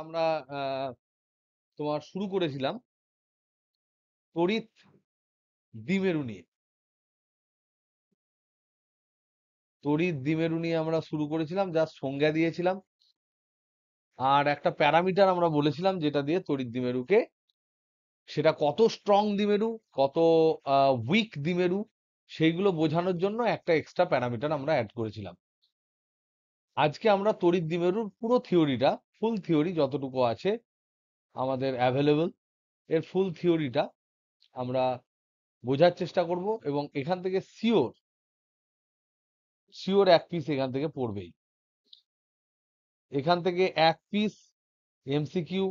আমরা তোমার শুরু করেছিলাম তড়িৎ দ্বিমেরু নিয়ে। তড়িৎ দ্বিমেরু নিয়ে আমরা শুরু করেছিলাম, যার সংজ্ঞা দিয়েছিলাম, আর একটা প্যারামিটার আমরা বলেছিলাম যেটা দিয়ে তড়িৎ দ্বিমেরুকে, সেটা কত স্ট্রং দ্বিমেরু, কত উইক দ্বিমেরু, সেইগুলো বোঝানোর জন্য একটা এক্সট্রা প্যারামিটার আমরা অ্যাড করেছিলাম। আজকে আমরা তড়িৎ দ্বিমেরুর পুরো থিওরিটা, ফুল থিওরি যতটুকু আছে আমাদের অ্যাভেলেবল, এর ফুল থিওরিটা আমরা বোঝার চেষ্টা করব, এবং এখান থেকে শিওর শিওর এক পিস এখান থেকে পড়বেই। এখান থেকে এক পিস এমসিকিউ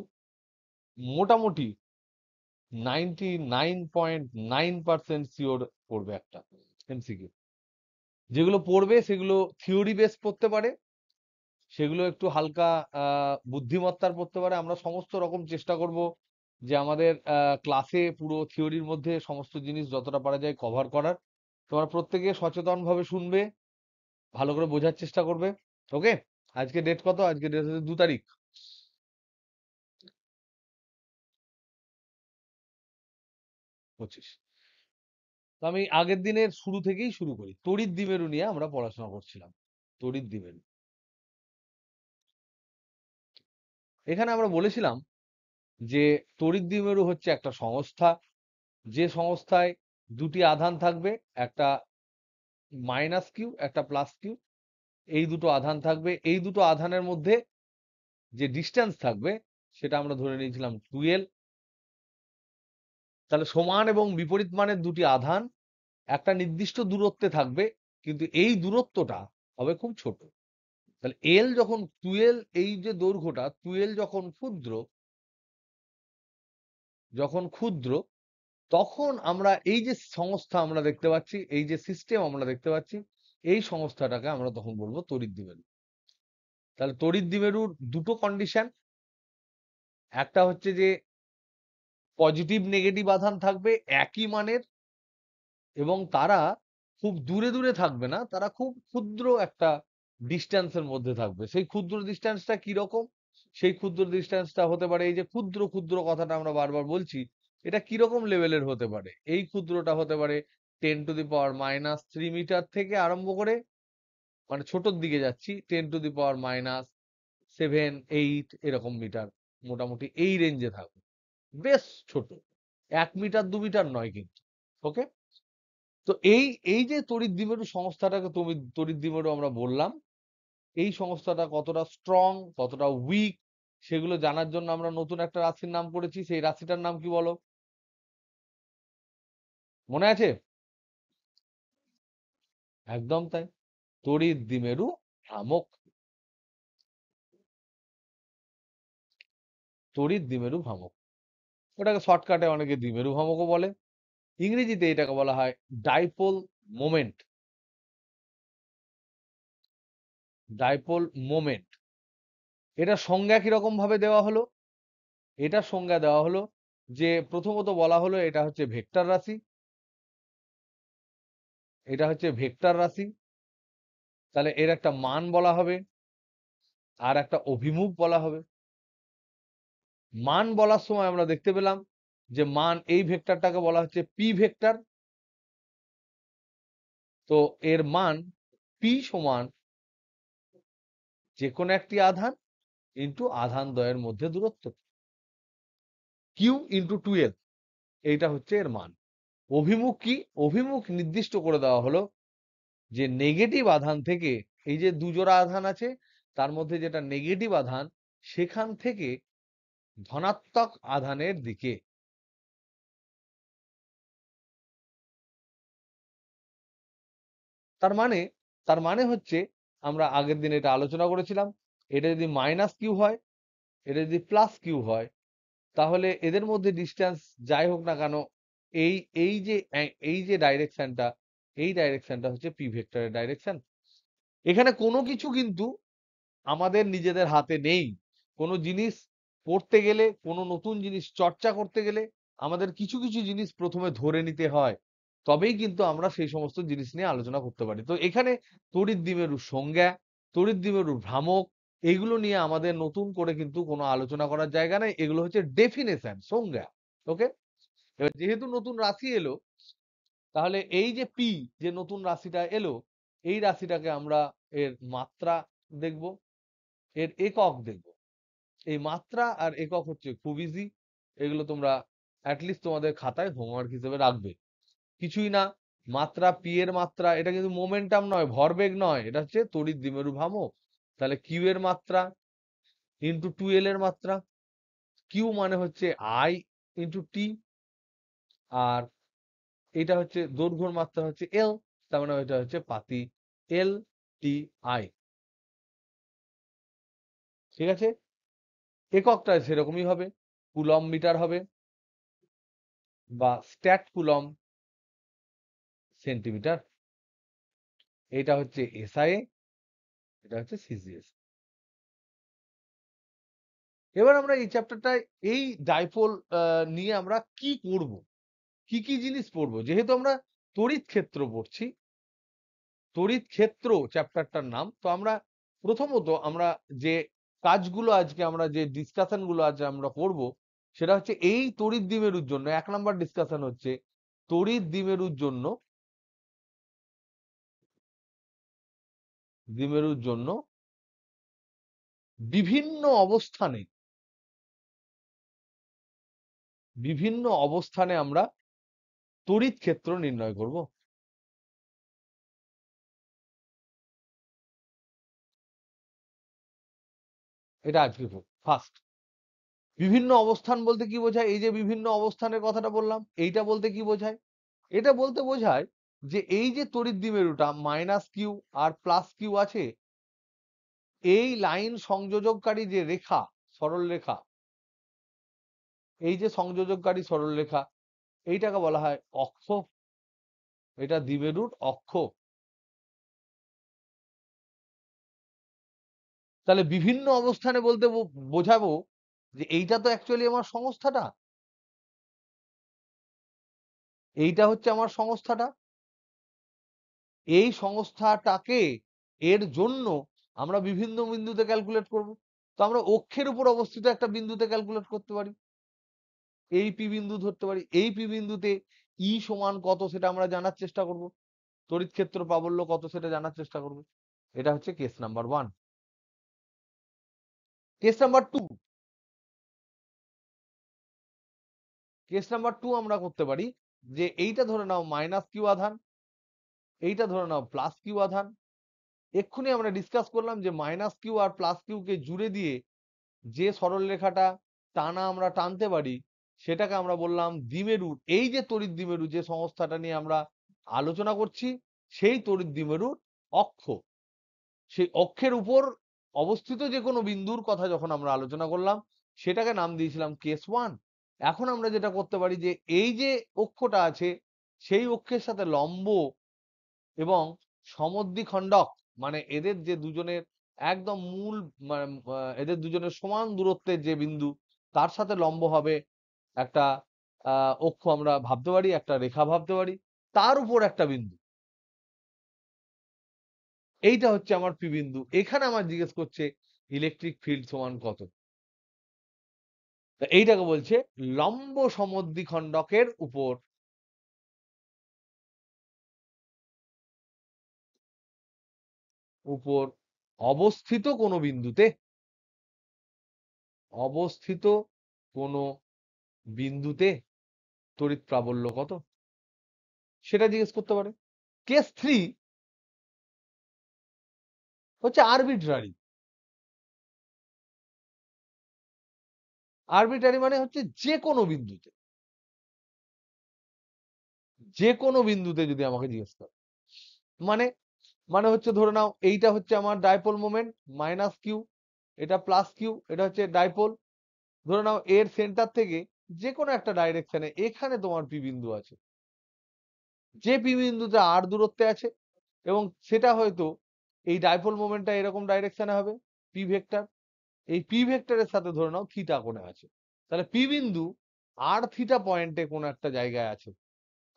মোটামুটি 99.9% শিওর পড়বে একটা এমসিকিউ। যেগুলো পড়বে সেগুলো থিওরি বেস পড়তে পারে, সেগুলো একটু হালকা বুদ্ধিমত্তার পড়তে পারে। আমরা সমস্ত রকম চেষ্টা করব যে আমাদের ক্লাসে পুরো থিওরির মধ্যে সমস্ত জিনিস যতটা পারা যায় কভার করার। তোমরা প্রত্যেকে সচেতনভাবে শুনবে, ভালো করে বোঝার চেষ্টা করবে। ওকে, আজকে ডেট কত? আজকে ডেট হচ্ছে 2 তারিখ। 25। তো আমি আগের দিনের শুরু থেকেই শুরু করি। তড়িৎ দ্বিমেরু নিয়ে আমরা পড়াশোনা করছিলাম। তড়িৎ দ্বিমেরু, এখানে আমরা বলেছিলাম যে তড়িৎ দ্বিমেরু হচ্ছে একটা সংস্থা, যে সংস্থায় দুটি আধান থাকবে, একটা মাইনাস কিউ, একটা প্লাস কিউ। এই দুটো আধান থাকবে, এই দুটো আধানের মধ্যে যে ডিস্টেন্স থাকবে সেটা আমরা ধরে নিয়েছিলাম 2L। তাহলে সমান এবং বিপরীত মানের দুটি আধান একটা নির্দিষ্ট দূরত্বে থাকবে, কিন্তু এই দূরত্বটা হবে খুব ছোট। তাহলে এল যখন 2L, এই যে দৈর্ঘ্যটা 2L যখন ক্ষুদ্র, তখন আমরা এই যে সংস্থা আমরা দেখতে পাচ্ছি, এই যে সিস্টেম আমরা দেখতে পাচ্ছি, এই সংস্থাটাকে আমরা তখন বলবো তড়িৎ দ্বিমেরু। তাহলে তড়িৎ দ্বিমেরুর দুটো কন্ডিশন, একটা হচ্ছে যে পজিটিভ নেগেটিভ আধান থাকবে একই মানের, এবং তারা খুব দূরে দূরে থাকবে না, তারা খুব ক্ষুদ্র একটা ডিস্টেন্সের মধ্যে থাকবে। সেই ক্ষুদ্র ডিস্টেন্সটা কি রকম? সেই ক্ষুদ্র ডিস্টেন্সটা হতে পারে, এই যে ক্ষুদ্র ক্ষুদ্র কথাটা আমরা বারবার বলছি, এটা কিরকম লেভেলের হতে পারে? এই ক্ষুদ্রটা হতে পারে 10⁻³ মিটার থেকে আরম্ভ করে, মানে ছোটর দিকে যাচ্ছি, 10⁻⁷ এরকম মিটার, মোটামুটি এই রেঞ্জে থাকবে, বেশ ছোট, 1 মিটার 2 মিটার নয় কিন্তু। ওকে, তো এই এই যে তড়িৎ দ্বিমেরু সংস্থাটাকে, তুমি তড়িৎ দ্বিমেরু আমরা বললাম, এই সংস্থাটা কতটা স্ট্রং, কতটা উইক, সেগুলো জানার জন্য আমরা নতুন একটা রাশির নাম করেছি। সেই রাশিটার নাম কি বলো? মনে আছে? একদম তাই, তড়িৎ দ্বিমেরু ভ্রামক। তড়িৎ দ্বিমেরু ভ্রামক, ওটাকে শর্টকাটে অনেকে দ্বিমেরু ভ্রামকও বলে। ইংরেজিতে এটাকে বলা হয় ডাইপোল মোমেন্ট। ডাইপোল মোমেন্ট, এটা সংজ্ঞা কিরকম ভাবে দেওয়া হলো? এটা সংজ্ঞা দেওয়া হলো যে প্রথমত বলা হলো এটা হচ্ছে ভেক্টর রাশি। এটা হচ্ছে ভেক্টর রাশি, তাহলে এর একটা মান বলা হবে, আর একটা অভিমুখ বলা হবে। মান বলার সময় আমরা দেখতে পেলাম যে মান, এই ভেক্টরটাকে বলা হচ্ছে পি ভেক্টর। তো এর মান পি সমান যে কোনো একটি আধান ইন্টু আধান দ্বয়ের মধ্যে দূরত্ব, কিউ ইন্টু 2L, এইটা হচ্ছে এর মান। অভিমুখ কি? অভিমুখ নির্দিষ্ট করে দেওয়া হলো যে নেগেটিভ আধান থেকে, এই যে দুজোড়া আধান আছে তার মধ্যে যেটা নেগেটিভ আধান, সেখান থেকে ধনাত্মক আধানের দিকে। তার মানে তার মানে হচ্ছে, আমরা আগের দিন এটা আলোচনা করেছিলাম, এটা যদি মাইনাস কিউ হয়, এটা যদি প্লাস কিউ হয়, তাহলে এদের মধ্যে ডিস্টেন্স যাই হোক না কেন, এই এই যে ডাইরেকশনটা, এই ডাইরেকশনটা হচ্ছে পি ভেক্টরের ডাইরেকশন। এখানে কোনো কিছু কিন্তু আমাদের নিজেদের হাতে নেই। কোনো জিনিস পড়তে গেলে, কোনো নতুন জিনিস চর্চা করতে গেলে আমাদের কিছু কিছু জিনিস প্রথমে ধরে নিতে হয়, তবেই কিন্তু আমরা সেই সমস্ত জিনিস নিয়ে আলোচনা করতে পারি। তো এখানে তড়িৎ দ্বিমেরুর সংজ্ঞা, তড়িৎ দ্বিমেরুর ভ্রামক, এইগুলো নিয়ে আমাদের নতুন করে কিন্তু কোনো আলোচনা করার জায়গা নেই, এগুলো হচ্ছে ডেফিনেশন, সংজ্ঞা। ওকে, এবার যেহেতু নতুন রাশি এলো, তাহলে এই যে পি, যে নতুন রাশিটা এলো, এই রাশিটাকে আমরা এর মাত্রা দেখব, এর একক দেখব। এই মাত্রা আর একক হচ্ছে খুব ইজি, এগুলো তোমরা অ্যাটলিস্ট তোমাদের খাতায় হোমওয়ার্ক হিসেবে রাখবে। কিছুই না, মাত্রা পি এর মাত্রা, এটা কিন্তু মোমেন্টাম নয়, ভরবেগ নয়, এটা হচ্ছে তড়িৎ দ্বিমেরু ভ্রামক। তাহলে কিউ এর মাত্রা ইন্টু 2L এর মাত্রা, কিউ মানে হচ্ছে আই ইন্টু টি, আর এটা হচ্ছে দৈর্ঘ্যের মাত্রা হচ্ছে এল, তার মানে এটা হচ্ছে পাতি এল টি আই। ঠিক আছে, এককটা সেরকমই হবে, কুলম মিটার হবে, বা স্ট্যাট কুলম সেন্টিমিটার। এটা হচ্ছে এসআই, এটা হচ্ছে সিজিএস। এবার আমরা এই চ্যাপ্টারটায় এই ডাইপোল নিয়ে আমরা কি করব, কি কি জিনিস পড়বো, যেহেতু আমরা তড়িৎ ক্ষেত্র পড়ছি, তড়িৎ ক্ষেত্র চ্যাপ্টারটার নাম, তো আমরা প্রথমত আমরা যে কাজগুলো আজকে আমরা যে ডিসকাশন গুলো আজ আমরা করব, সেটা হচ্ছে এই তড়িৎ দ্বিমেরুর জন্য 1 নম্বর ডিসকাশন হচ্ছে তড়িৎ দ্বিমেরুর জন্য, দ্বিমেরুর জন্য বিভিন্ন অবস্থানে, বিভিন্ন অবস্থানে আমরা তড়িৎ ক্ষেত্র নির্ণয় করব। এটা আজকে ফার্স্ট। বিভিন্ন অবস্থান বলতে কি বোঝায়, এই যে বিভিন্ন অবস্থানের কথাটা বললাম, এইটা বলতে কি বোঝায়, এটা বলতে বোঝায় যে এই যে তড়িৎ দ্বিমেরুটা minus Q R plus Q আছে, এই লাইন সংযোজককারী যে রেখা, সরল রেখা, এই যে সংযোজককারী সরল রেখা, এইটাকে বলা হয় অক্ষ, এটা দ্বিমেরুর অক্ষ। তাহলে বিভিন্ন অবস্থানে বলতে বোঝাবো যে এইটা তো অ্যাকচুয়ালি আমার সংস্থাটা, এইটা হচ্ছে আমার সংস্থাটা, এই সংস্থাটাকে এর জন্য আমরা বিভিন্ন বিন্দুতে ক্যালকুলেট করব। তো আমরা অক্ষের উপর অবস্থিত একটা বিন্দুতে ক্যালকুলেট করতে পারি, এই পি বিন্দু ধরতে পারি, এই পি বিন্দুতে ই সমান কত সেটা আমরা জানার চেষ্টা করব, তড়িৎ ক্ষেত্র প্রাবল্য কত সেটা জানার চেষ্টা করব। এটা হচ্ছে case number 1। Case number 2, case number 2 আমরা করতে পারি যে এইটা ধরে নাও মাইনাস কিউ আধান, এইটা ধরে নাও প্লাস কিউ আধান। এক্ষুনি আমরা ডিসকাস করলাম যে minus Q R plus Q কে জুড়ে দিয়ে যে সরল রেখাটা টানা আমরা টানতে পারি, সেটাকে আমরা বললাম দ্বিমেরুর, এই যে তড়িৎ দ্বিমেরু যে সংস্থাটা নিয়ে আমরা আলোচনা করছি, সেই তড়িৎ দ্বিমেরুর অক্ষ, সেই অক্ষের উপর অবস্থিত যে কোনো বিন্দুর কথা যখন আমরা আলোচনা করলাম, সেটাকে নাম দিয়েছিলাম কেস 1। এখন আমরা যেটা করতে পারি যে এই যে অক্ষটা আছে, সেই অক্ষের সাথে লম্ব এবং সমদ্বিখণ্ডক, মানে এদের যে দুজনের একদম মূল, এদের দুজনের সমান দূরত্বের যে বিন্দু, তার সাথে লম্ব হবে একটা অক্ষ আমরা ভাবতে পারি, একটা রেখা ভাবতে পারি, তার উপর একটা বিন্দু, এইটা হচ্ছে আমার পি বিন্দু। এখানে আমার জিজ্ঞেস করছে ইলেকট্রিক ফিল্ড সমান কত, এইটাকে বলছে লম্ব সমদ্বিখণ্ডকের উপর, উপর অবস্থিত কোনো বিন্দুতে, অবস্থিত কোনো বিন্দুতে তড়িৎ প্রাবল্য কত, সেটা জিজ্ঞেস করতে পারে। কেস 3 হচ্ছে আরবিট্রারি। আরবিট্রারি মানে হচ্ছে যে কোনো বিন্দুতে, যে কোনো বিন্দুতে যদি আমাকে জিজ্ঞেস করে, মানে মানে হচ্ছে ধরে নাও এইটা হচ্ছে আমার ডাইপোল মোমেন্ট মাইনাস কিউ, এটা প্লাস কিউ, এটা হচ্ছে ডাইপোল। ধরে নাও এর সেন্টার থেকে যে কোনো একটা ডাইরেকশনে এখানে তোমার পি বিন্দু আছে, যে পি বিন্দুতে আর দূরত্বে আছে, এবং সেটা হয়তো এই ডাইপোল মোমেন্টটা এরকম ডাইরেকশনে হবে, পি ভেক্টর, এই পি ভেক্টরের সাথে ধরে নাও থিটা কোণে আছে। তাহলে পি বিন্দু আর থিটা পয়েন্টে কোনো একটা জায়গায় আছে,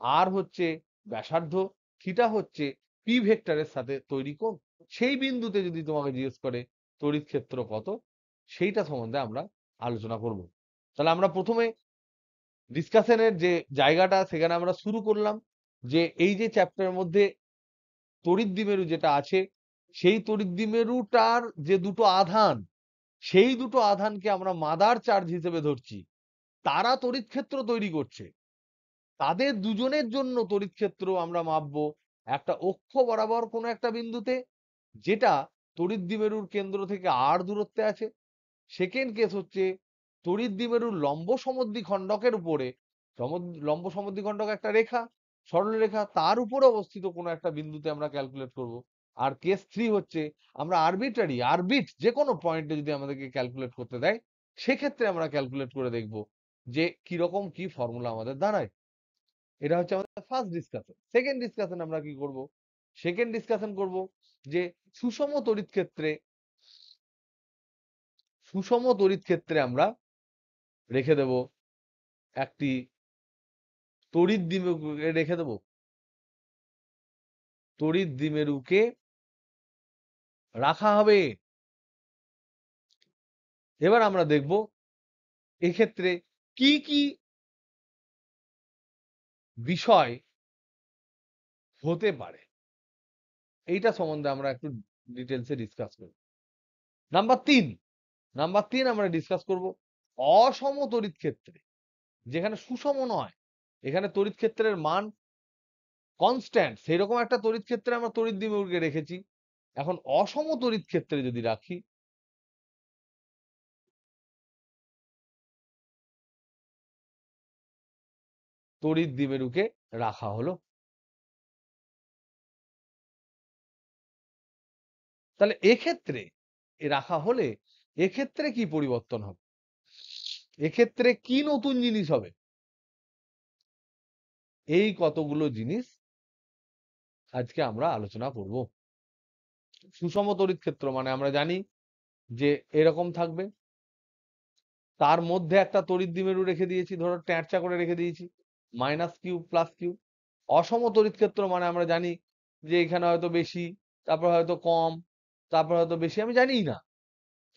আর হচ্ছে ব্যাসার্ধ, থিটা হচ্ছে পি ভেক্টরের সাথে তৈরি কোণ। সেই বিন্দুতে যদি তোমাকে জিজ্ঞেস করে তড়িৎ ক্ষেত্র কত, সেইটা সম্বন্ধে আমরা আলোচনা করব। তাহলে আমরা প্রথমে ডিসকাশনের যে জায়গাটা সেখানে আমরা শুরু করলাম যে এই যে চ্যাপ্টারের মধ্যে তড়িৎ দ্বিমেরু যেটা আছে, সেই তড়িৎ দ্বিমেরুটার যে দুটো আধান, সেই দুটো আধানকে আমরা মাদার চার্জ হিসেবে ধরছি, তারা তড়িৎ ক্ষেত্র তৈরি করছে। তাদের দুজনের জন্য তড়িৎ ক্ষেত্র আমরা মাপবো একটা অক্ষ বরাবর কোনো একটা বিন্দুতে, যেটা তড়িৎ দ্বিমেরুর কেন্দ্র থেকে আর দূরত্বে আছে। সেকেন্ড কেস হচ্ছে তড়িৎ দ্বিমেরুর লম্ব সমদ্বিখণ্ডকের উপরে, লম্ব সমদ্বিখণ্ডক একটা রেখা, সরলরেখা, তার উপরে অবস্থিত কোনো একটা বিন্দুতে আমরা ক্যালকুলেট করব। আর কেস 3 হচ্ছে আমরা আরবিট যে কোনো পয়েন্টে যদি আমাদেরকে ক্যালকুলেট করতে দেয়, সেক্ষেত্রে আমরা ক্যালকুলেট করে দেখব যে কিরকম কি ফর্মুলা আমাদের দাঁড়ায়। এটা হচ্ছে আমাদের ফার্স্ট ডিসকাশন। সেকেন্ড ডিসকাশন আমরা কি করব? সেকেন্ড ডিসকাশন করব যে সুষম তড়িৎ ক্ষেত্রে, সুষম তড়িৎ ক্ষেত্রে আমরা রেখে দেব একটি তড়িৎ দ্বিমেরুকে, রেখে দেব তড়িৎ দ্বিমেরুকে রাখা হবে। এবার আমরা দেখব এক্ষেত্রে কি কি বিষয় হতে পারে, এইটা সম্বন্ধে আমরা একটু ডিটেলসে ডিসকাস করব। নাম্বার 3 আমরা ডিসকাস করব অসম তড়িৎ ক্ষেত্রে, যেখানে সুষম নয়, এখানে তড়িৎ ক্ষেত্রের মান কনস্ট্যান্ট, সেইরকম একটা তড়িৎ ক্ষেত্রে আমরা তড়িৎ দ্বিমেরুকে রেখেছি। এখন অসম তড়িৎ ক্ষেত্রে যদি রাখি, তড়িৎ দ্বিমেরুকে রাখা হলো। তাহলে এক্ষেত্রে রাখা হলে এক্ষেত্রে কি পরিবর্তন হবে, এক্ষেত্রে কি নতুন জিনিস হবে, এই কতগুলো জিনিস আজকে আমরা আলোচনা করব। সুষম তড়িৎ ক্ষেত্র মানে আমরা জানি যে এরকম থাকবে, তার মধ্যে একটা তড়িৎ দ্বিমেরু রেখে দিয়েছি, ধরো ট্যাঁচা করে রেখে দিয়েছি, মাইনাস কিউ প্লাস কিউ। অসম তড়িৎ ক্ষেত্র মানে আমরা জানি যে এখানে হয়তো বেশি, তারপর হয়তো কম, তারপর হয়তো বেশি, আমি জানি না,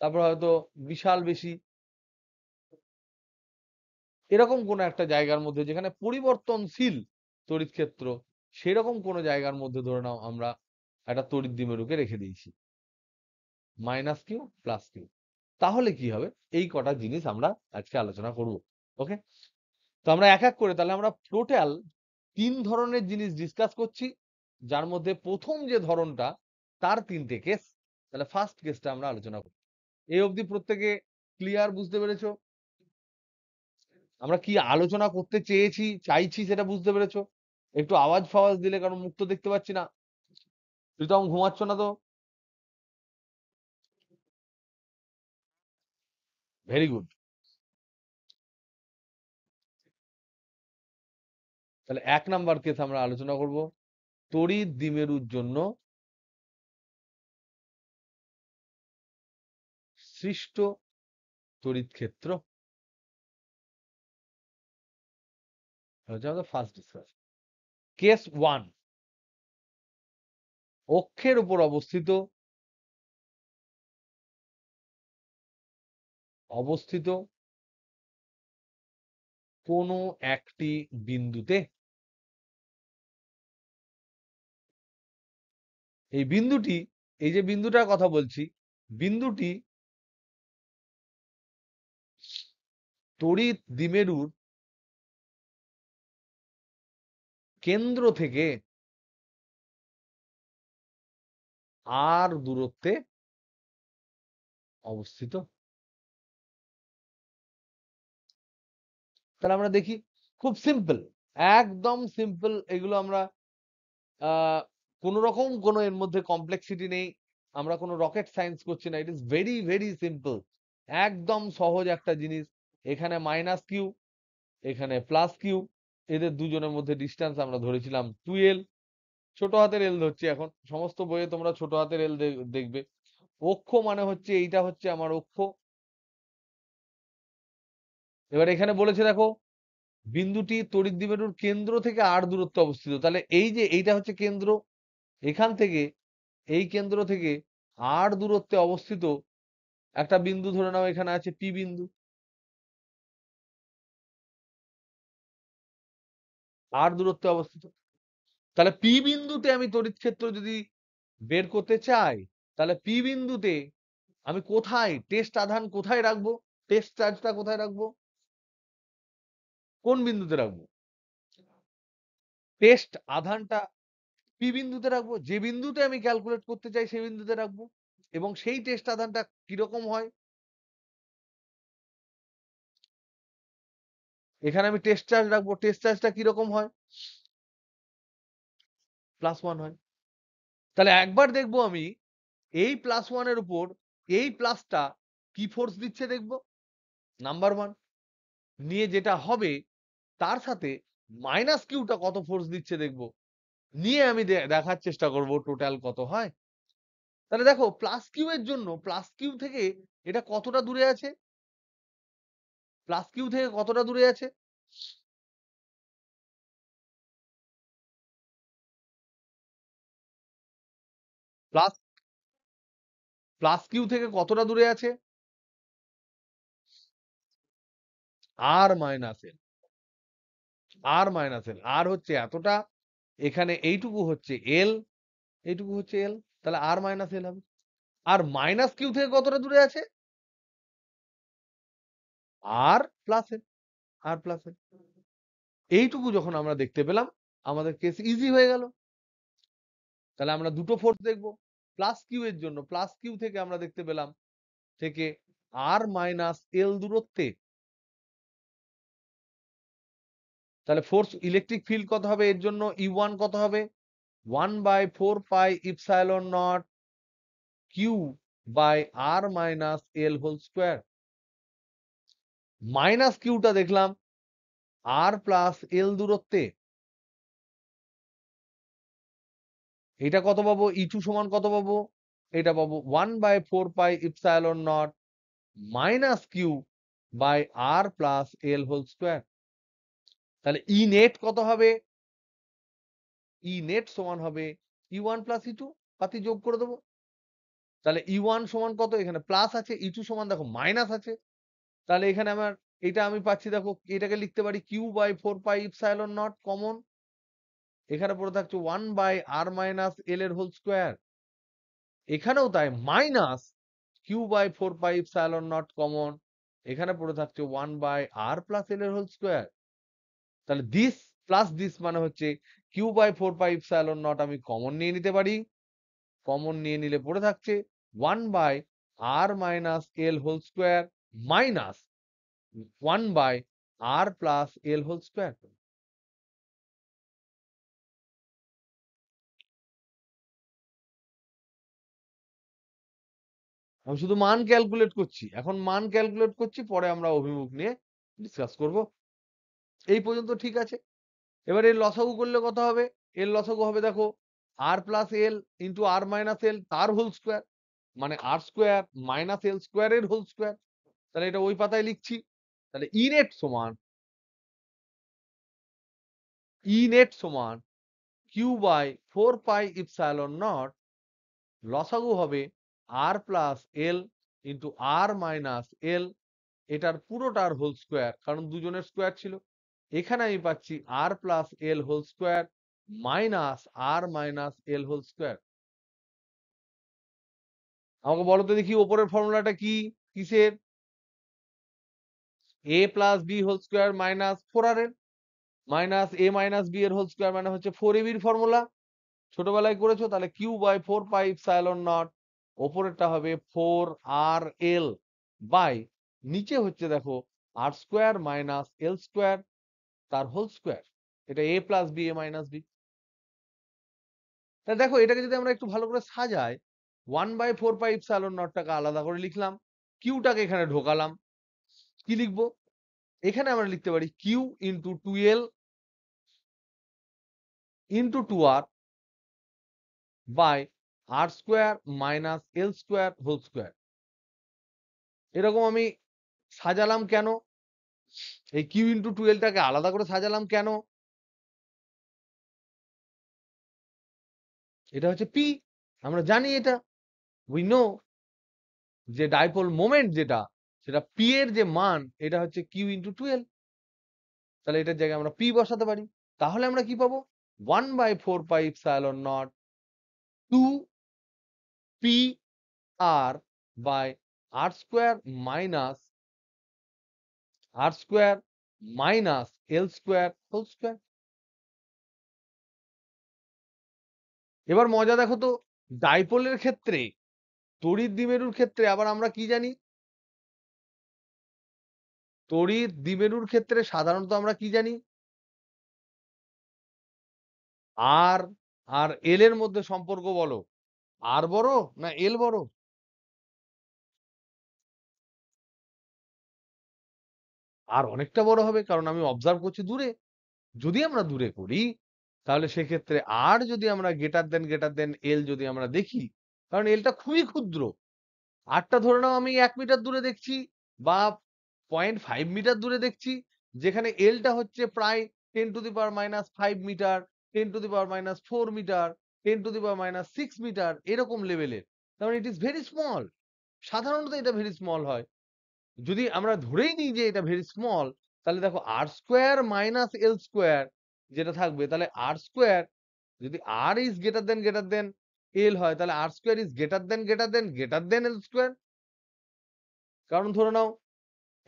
তারপর হয়তো বিশাল বেশি, এরকম কোন একটা জায়গার মধ্যে যেখানে পরিবর্তনশীল তড়িৎ ক্ষেত্র, সেরকম কোন জায়গার মধ্যে ধরে নাও আমরা একটা তড়িৎ দ্বিমেরুকে রেখে দিয়েছি, মাইনাস কিউ প্লাস কিউ। তাহলে কি হবে, এই কটা জিনিস আমরা আজকে আলোচনা করব। ওকে, তো আমরা এক এক করে, তাহলে আমরা টোটাল 3 ধরনের জিনিস ডিসকাস করছি, যার মধ্যে প্রথম যে ধরনটা তার 3টে কেস। তাহলে ফার্স্ট কেসটা আমরা আলোচনা করব। এই অবধি প্রত্যেকে ক্লিয়ার, বুঝতে পেরেছো আমরা কি আলোচনা করতে চাইছি সেটা বুঝতে পেরেছো? একটু আওয়াজ ফাওয়াজ দিলে, কারণ মুখ তো দেখতে পাচ্ছি না। প্রীতম ঘুমাচ্ছ না তো? Very good. তাহলে 1 নাম্বার কেস আমরা আলোচনা করব তড়িৎ দ্বিমেরুর জন্য সৃষ্ট তড়িৎ ক্ষেত্র। হচ্ছে আমাদের ফার্স্ট ডিসকাস। কেস 1, অক্ষের উপর অবস্থিত কোনো একটি বিন্দুতে, এই বিন্দুটি, এই যে বিন্দুটার কথা বলছি, বিন্দুটি তড়িৎ দ্বিমেরুর কেন্দ্র থেকে আর দূরত্বে অবস্থিত। তাহলে আমরা দেখি, খুব সিম্পল, একদম সিম্পল। এগুলো আমরা কোন রকম কোনো এর মধ্যে কমপ্লেক্সিটি নেই, আমরা কোনো রকেট সায়েন্স করছি না, it is very very simple, একদম সহজ একটা জিনিস। এখানে মাইনাস কিউ, এখানে প্লাস কিউ, এদের দুজনের মধ্যে ডিস্টেন্স আমরা ধরেছিলাম 2l, ছোট হাতের এল ধরছি এখন, সমস্ত বইয়ে তোমরা ছোট হাতের এল দেখবে। অক্ষ মানে হচ্ছে, এইটা হচ্ছে আমার অক্ষ। এবার এখানে বলেছে দেখো, বিন্দুটি তড়িৎ দ্বিমেরুর কেন্দ্র থেকে আর দূরত্বে অবস্থিত। তাহলে এই যে এইটা হচ্ছে কেন্দ্র, এখান থেকে, এই কেন্দ্র থেকে আর দূরত্বে অবস্থিত একটা বিন্দু ধরে নাও এখানে আছে পি বিন্দু, আর দূরত্বে অবস্থিত। তাহলে পি বিন্দুতে আমি তড়িৎ ক্ষেত্র যদি বের করতে চাই, তাহলে পি বিন্দুতে আমি কোথায় টেস্ট আধান কোথায় রাখবো? টেস্ট চার্জটা কোথায় রাখবো? কোন বিন্দুতে রাখবো? টেস্ট আধানটা পি বিন্দুতে রাখবো। যে বিন্দুতে আমি ক্যালকুলেট করতে চাই সেই বিন্দুতে রাখবো। এবং সেই টেস্ট আধানটা কিরকম হয়? এখানে আমি টেস্ট চার্জ রাখবো। টেস্ট চার্জটা কিরকম হয়? +1 হয়। তাহলে একবার দেখবো আমি এই +1 এর উপর এই প্লাসটা কি ফোর্স দিচ্ছে দেখবো। নাম্বার 1 নিয়ে যেটা হবে তার সাথে মাইনাস কিউটা কত ফোর্স দিচ্ছে দেখবো। নিয়ে আমি দেখার চেষ্টা করব টোটাল কত হয়। তাহলে দেখো প্লাস কিউ এর জন্য প্লাস কিউ থেকে এটা কতটা দূরে আছে? প্লাস কিউ থেকে কতটা দূরে আছে? প্লাস প্লাস কিউ থেকে কতটা দূরে আছে? আর মাইনাস এল। আর মাইনাস এল। আর হচ্ছে এতটা, এখানে এইটুকু হচ্ছে এল, এইটুকু হচ্ছে এল। তাহলে আর মাইনাস এল হবে। আর মাইনাস কিউ থেকে কতটা দূরে আছে? আর প্লাস এল। আর প্লাস এল। এইটুকু যখন আমরা দেখতে পেলাম আমাদের কেস ইজি হয়ে গেল। তাহলে আমরা দুটো ফোর্স দেখবো। প্লাস কিউ এর জন্য প্লাস কিউ থেকে আমরা দেখতে পেলাম থেকে আর মাইনাস এল দূরত্বে, তাহলে ফোর্স ইলেকট্রিক ফিল্ড কত হবে এর জন্য? E1 কত হবে? 1/4πε0 Q by R minus L whole square. Minus কিউটা দেখলাম আর প্লাস এল দূরত্বে। এটা কত পাবো? E2 সমান কত পাবো? এটা পাবো 1/4πε0 minus Q by R plus L whole square. তাহলে ই নেট কত হবে? ই নেট সমান হবে E1 প্লাস E2, পাতি যোগ করে দেবো। তাহলে E1 সমান কত? এখানে প্লাস আছে, E2 সমান দেখো মাইনাস আছে। তাহলে এখানে আমার এটা আমি পাচ্ছি, দেখো এটাকে লিখতে পারি Q/4πε0 কমন। এখানে পড়ে থাকছে 1/r - l এর হোল স্কোয়ার। এখানেও তাই মাইনাস Q/4πε0 কমন। এখানে পড়ে থাকছে 1/r + l এর হোল স্কোয়ার। তাহলে দিস প্লাস দিস মানে হচ্ছে Q/4πε0 আমি কমন নিয়ে নিতে পারি। কমন নিয়ে নিলে পড়ে থাকছে 1/r - l whole square minus 1/r + l whole square. আমি শুধু মান ক্যালকুলেট করছি। এখন মান ক্যালকুলেট করছি, পরে আমরা অভিমুখ নিয়ে ডিসকাস করব। এই পর্যন্ত ঠিক আছে। এবার এর লসাগু করলে কত হবে? এর লসাগু হবে দেখো r + l into r - l তার হোল স্কোয়ার, মানে r স্কোয়ার মাইনাস l স্কোয়ারের হোল স্কোয়ার। তাহলে এটা ওই পাতায় লিখছি। তাহলে ই নেট সমান Q/4πε0 লসাগু হবে r প্লাস এল ইন্টু আর মাইনাস এল, এটার পুরোটার হোল স্কোয়ার, কারণ দুজনের স্কোয়ার ছিল। এখানে আমি পাচ্ছি R plus L whole square minus R minus L whole square. আমাকে বলো তো দেখি ওপরের ফর্মুলাটা কি? কিসের? A plus B whole square minus 4r এর মাইনাস এ মাইনাস বি এর হোল স্কোয়ার, মানে হচ্ছে 4ab এর ফর্মুলা। ছোটবেলায় করেছো। তাহলে Q/4πε0 ওপরেরটা হবে 4r/l বাই নিচে হচ্ছে দেখো r square minus l square তার হোল স্কোয়ার। এটা a plus B A minus B. তাহলে দেখো এটাকে যদি আমরা একটু ভালো করে সাজাই, 1/4πε0 টাকে আলাদা করে লিখলাম, কিউটাকে এখানে ঢোকালাম। কি লিখবো? এখানে আমরা লিখতে পারি Q into 2l into 2r by R square minus l square whole square. এরকম আমি সাজালাম কেন? এই কিউ ইন্টু 2l টাকে আলাদা করে সাজালাম কেন? এটা হচ্ছে পি, আমরা জানি এটা, উই নো। যে ডাইপোল মোমেন্ট যেটা, সেটা পি এর যে মান, এটা হচ্ছে কিউ ইন্টু 12। তাহলে এটার জায়গায় আমরা পি বসাতে পারি। তাহলে আমরা কি পাবো? 1/4πε0 2 P R by R square minus l square whole square. এবার মজা দেখো তো, ডাইপোলের ক্ষেত্রে, তড়িৎ দ্বিমেরুর ক্ষেত্রে আবার আমরা কি জানি? তড়িৎ দ্বিমেরুর ক্ষেত্রে সাধারণত আমরা কি জানি? আর আর এল এর মধ্যে সম্পর্ক বলো, আর বড় না এল বড়? আর অনেকটা বড় হবে, কারণ আমি অবজার্ভ করছি দূরে। যদি আমরা দূরে করি, তাহলে সেক্ষেত্রে আর যদি আমরা গ্রেটার দেন এল যদি আমরা দেখি, কারণ এলটা খুবই ক্ষুদ্র। আরটা ধরে নাও আমি 1 মিটার দূরে দেখছি, বা 0.5 মিটার দূরে দেখছি, যেখানে এলটা হচ্ছে প্রায় 10⁻⁵ মিটার, 10⁻⁴ মিটার, 10⁻⁶ মিটার, এরকম লেভেলের। তার মানে ইট ইজ ভেরি স্মল। সাধারণত এটা ভেরি স্মল হয়। যদি আমরা ধরেই নিই যে এটা ভেরি স্মল, তাহলে দেখো r square minus l square যেটা থাকবে, তাহলে আর স্কোয়ার, যদি আর ইজ গ্রেটার দেন এল হয়, তাহলে R square is greater than L square. কারণ ধরে নাও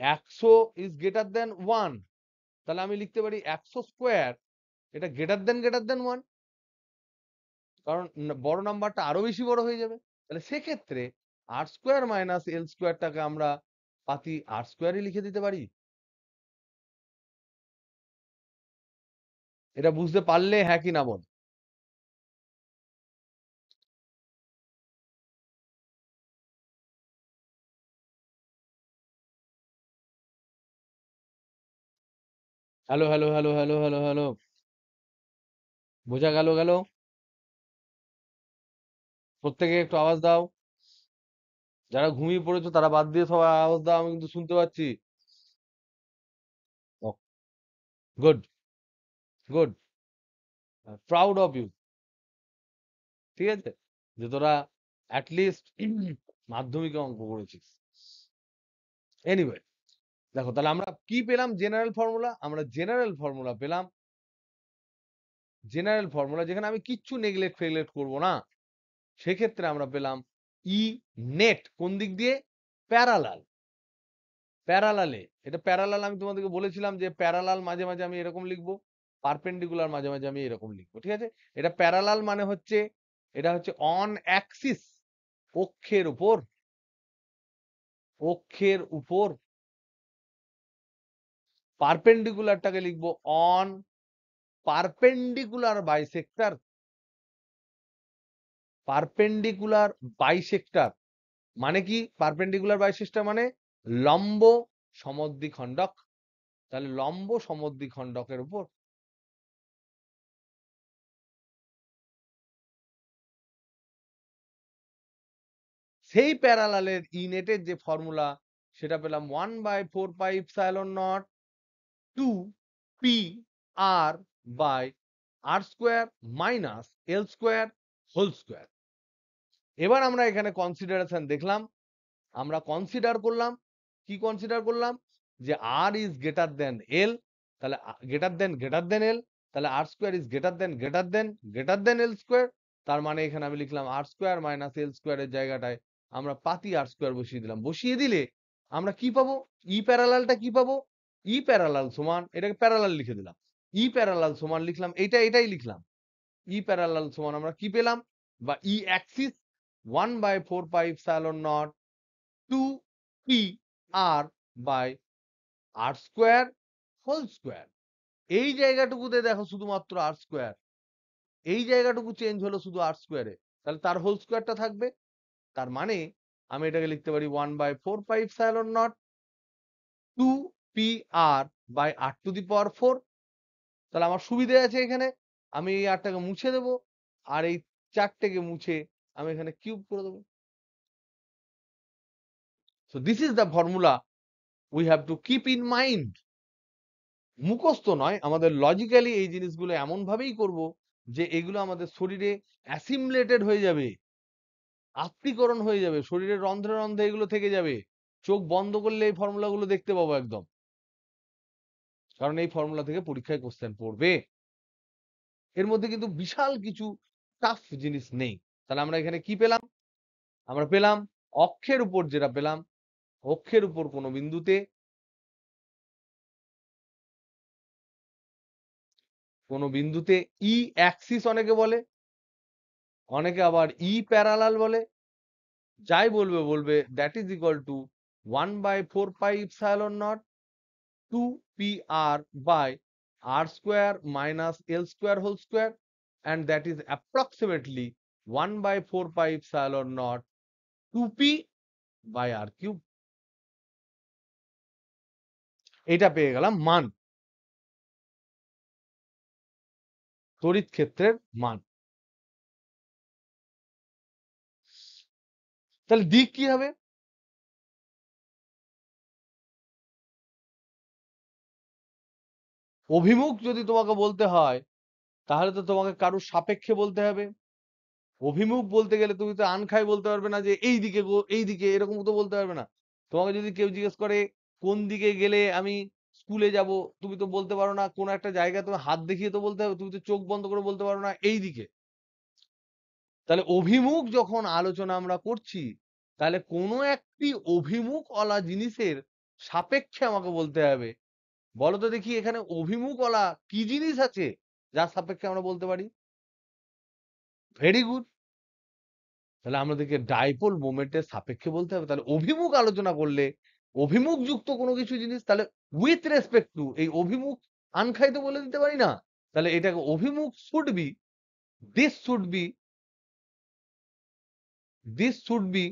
100 ইজ গ্রেটার দেন 1, তাহলে আমি লিখতে পারি 100 স্কোয়ার, এটা গ্রেটার দেন 1, কারণ বড় নাম্বারটা আরো বেশি বড় হয়ে যাবে। তাহলে সেক্ষেত্রে আর স্কোয়ার মাইনাস এল স্কোয়ারটাকে আমরা পাতি আর স্কোয়ারই লিখে দিতে পারি। এটা বুঝতে পারলে হ্যাঁ কি না বল। Hello hello hello hello hello hello, বোঝা গেল? প্রত্যেকে একটু আওয়াজ দাও। যারা ঘুমিয়ে পড়েছো তারা বাদ দিয়ে সবাই আওয়াজ দাও, আমি কিন্তু শুনতে পাচ্ছি। Good, good, proud of you. ঠিক আছে, যে তোরা অ্যাটলিস্ট মাধ্যমিকে অঙ্ক করেছিস। এনিওয়ে, দেখো তাহলে আমরা কি পেলাম? General formula. আমরা জেনারেল ফর্মুলা যেখানে আমি কিচ্ছু নেগলেক্ট ফেগলেক্ট করবো না, সেক্ষেত্রে আমরা পেলাম ই নেট কোন দিক দিয়ে? প্যারালাল। প্যারালালে, এটা প্যারালাল আমি তোমাদেরকে বলেছিলাম যে প্যারালাল মাঝে মাঝে আমি এরকম লিখবো, পারপেন্ডিকুলার মাঝে মাঝে আমি এরকম লিখবো। ঠিক আছে, এটা প্যারালাল মানে হচ্ছে, এটা হচ্ছে অন অ্যাক্সিস, অক্ষের উপর, অক্ষের উপর। পারপেন্ডিকুলারটাকে লিখবো on perpendicular bisector, perpendicular bisector. মানে কি পারপেন্ডিকুলার বাইসেক্টর? মানে লম্ব সমদ্বিখণ্ডক। তাহলে লম্ব সমদ্বিখণ্ডকের উপর। সেই প্যারালালের ই নেটের যে ফর্মুলা, সেটা পেলাম 1/4πε0 2 P R by R square minus l square whole square. এবার আমরা এখানে কনসিডারেশন দেখলাম, আমরা কনসিডার করলাম, কি কনসিডার করলাম? যে আর ইজ গ্রেটার দেন এল, তাহলে গ্রেটার দেন এল, তাহলে R square is greater than L square. তার মানে এখানে আমি লিখলাম আর স্কোয়ার মাইনাস এল স্কোয়ারের জায়গাটায় আমরা পাতি আর স্কোয়ার বসিয়ে দিলাম। বসিয়ে দিলে আমরা কি পাবো? ই প্যারালালটা কি পাবো? ই প্যারালাল সমান, এটাকে প্যারালাল লিখে দিলাম, ই প্যারালাল সমান লিখলাম, এটাই লিখলাম। ই প্যারালাল সমান আমরা কি পেলাম? বা E axis 1/4πε0 2 P R by R square whole square. এই জায়গাটুকুতে দেখো শুধুমাত্র আর স্কোয়ার, এই জায়গাটুকু চেঞ্জ হলো শুধু আর স্কোয়ারে, তাহলে তার হোল স্কোয়ারটা থাকবে। তার মানে আমি এটাকে লিখতে পারি 1/4πε0 2 পি আর বাই r⁴। তাহলে আমার সুবিধে আছে এখানে, আমি এই আরটাকে মুছে দেবো, আর এই 4টেকে মুছে আমি এখানে কিউব করে দেবো। So this is the formula we have to keep in mind. মুখস্থ নয়, আমাদের লজিক্যালি এই জিনিসগুলো এমন ভাবেই করব যে এগুলো আমাদের শরীরে অ্যাসিমলেটেড হয়ে যাবে। আত্তীকরণ হয়ে যাবে, শরীরের রন্ধ্রে রন্ধ্রে এগুলো থেকে যাবে। চোখ বন্ধ করলে এই ফর্মুলাগুলো দেখতে পাবো একদম, কারণ এই ফর্মুলা থেকে পরীক্ষায় কোশ্চেন পড়বে। এর মধ্যে কিন্তু বিশাল কিছু টাফ জিনিস নেই। তাহলে আমরা এখানে কি পেলাম? আমরা পেলাম অক্ষের উপর যেটা পেলাম, অক্ষের উপর কোনো বিন্দুতে ই অ্যাক্সিস অনেকে বলে, অনেকে আবার ই প্যারালাল বলে। যাই বলবে বলবে that is equal to 1/4πε0 2pr by r square minus l square whole square, and that is approximately 1/4πε0 2p by r cube. এটা পেয়ে গেলাম মান, তড়িৎ ক্ষেত্রের মান। তাহলে দিক কি হবে? অভিমুখ যদি তোমাকে বলতে হয়, তাহলে তো তোমাকে কারোর সাপেক্ষে বলতে হবে। অভিমুখ বলতে গেলে তুমি তো আনখাই বলতে পারবে না যে এই দিকে গো, এই দিকে, এরকম তো বলতে পারবে না। তোমাকে যদি কেউ জিজ্ঞেস করে কোন দিকে গেলে আমি স্কুলে যাব, তুমি তো বলতে পারো না। কোন একটা জায়গায় তুমি হাত দেখিয়ে তো বলতে হবে, তুমি তো চোখ বন্ধ করে বলতে পারো না এই দিকে। তাহলে অভিমুখ যখন আলোচনা আমরা করছি, তাহলে কোনো একটি অভিমুখওয়ালা জিনিসের সাপেক্ষে আমাকে বলতে হবে। বলো তো দেখি এখানে অভিমুখওয়ালা কি জিনিস আছে যার সাপেক্ষে আমরা বলতে পারি? Very good. তাহলে আমাদেরকে ডাইপোল মোমেন্টের সাপেক্ষে বলতে হবে। তাহলে অভিমুখ আলোচনা করলে অভিমুখ যুক্ত কোনো কিছু জিনিস, তাহলে উইথ রেসপেক্ট টু এই অভিমুখ আনখাই তো বলে দিতে পারি না। তাহলে এটাকে অভিমুখ should be, this should be, this should be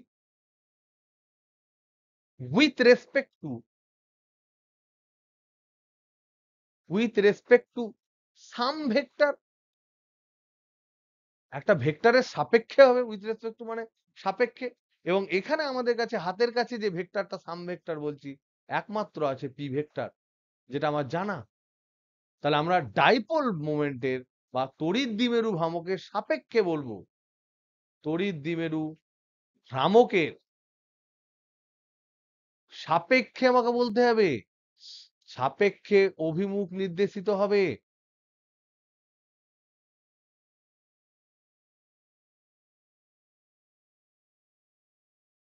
with respect to, with respect to some vector. একটা ভেক্টরের সাপেক্ষে হবে, উইথ রেসপেক্ট টু মানে সাপেক্ষে। এবং এখানে আমাদের কাছে হাতের কাছে যে ভেক্টরটা সাম ভেক্টর বলছি, একমাত্র আছে পি ভেক্টর, যেটা আমার জানা। তাহলে আমরা ডাইপোল মোমেন্টের বা তড়িৎ দ্বিমেরু ভ্রামকের সাপেক্ষে বলবো। তড়িৎ দ্বিমেরু ভ্রামকের সাপেক্ষে আমাকে বলতে হবে, সাপেক্ষে অভিমুখ নির্দেশিত হবে।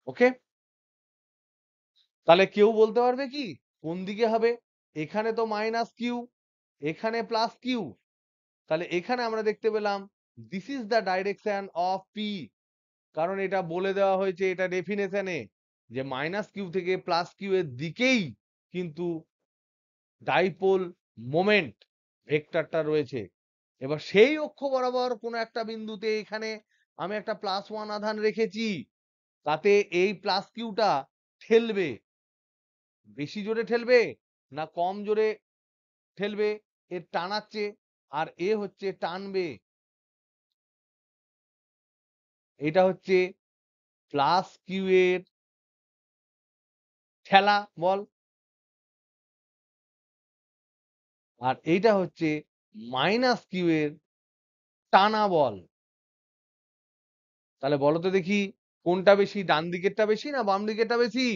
ওকে, তাহলে কেউ বলতে পারবে কি কোন দিকে হবে? এখানে তো মাইনাস কিউ, এখানে প্লাস কিউ। তাহলে এখানে আমরা দেখতে পেলাম this is the direction of P, কারণ এটা বলে দেওয়া হয়েছে, এটা ডেফিনেশনে, যে মাইনাস কিউ থেকে প্লাস কিউ এর দিকেই কিন্তু ডাইপোল মোমেন্ট ভেক্টরটা রয়েছে। এবার সেই অক্ষ বরাবর কোনো একটা বিন্দুতে এখানে আমি একটা +1 আধান রেখেছি, তাতে এই প্লাস কিউটা ঠেলবে, বেশি জোরে ঠেলবে না কম জোরে ঠেলবে, এর টানাচ্ছে, আর এ হচ্ছে টানবে। এটা হচ্ছে প্লাস কিউ এর ঠেলা বল, আর এইটা হচ্ছে মাইনাস কিউ এর টানা বল। তাহলে বলো তো দেখি কোনটা বেশি, ডান দিকেরটা বেশি না বাম দিকেরটা বেশি?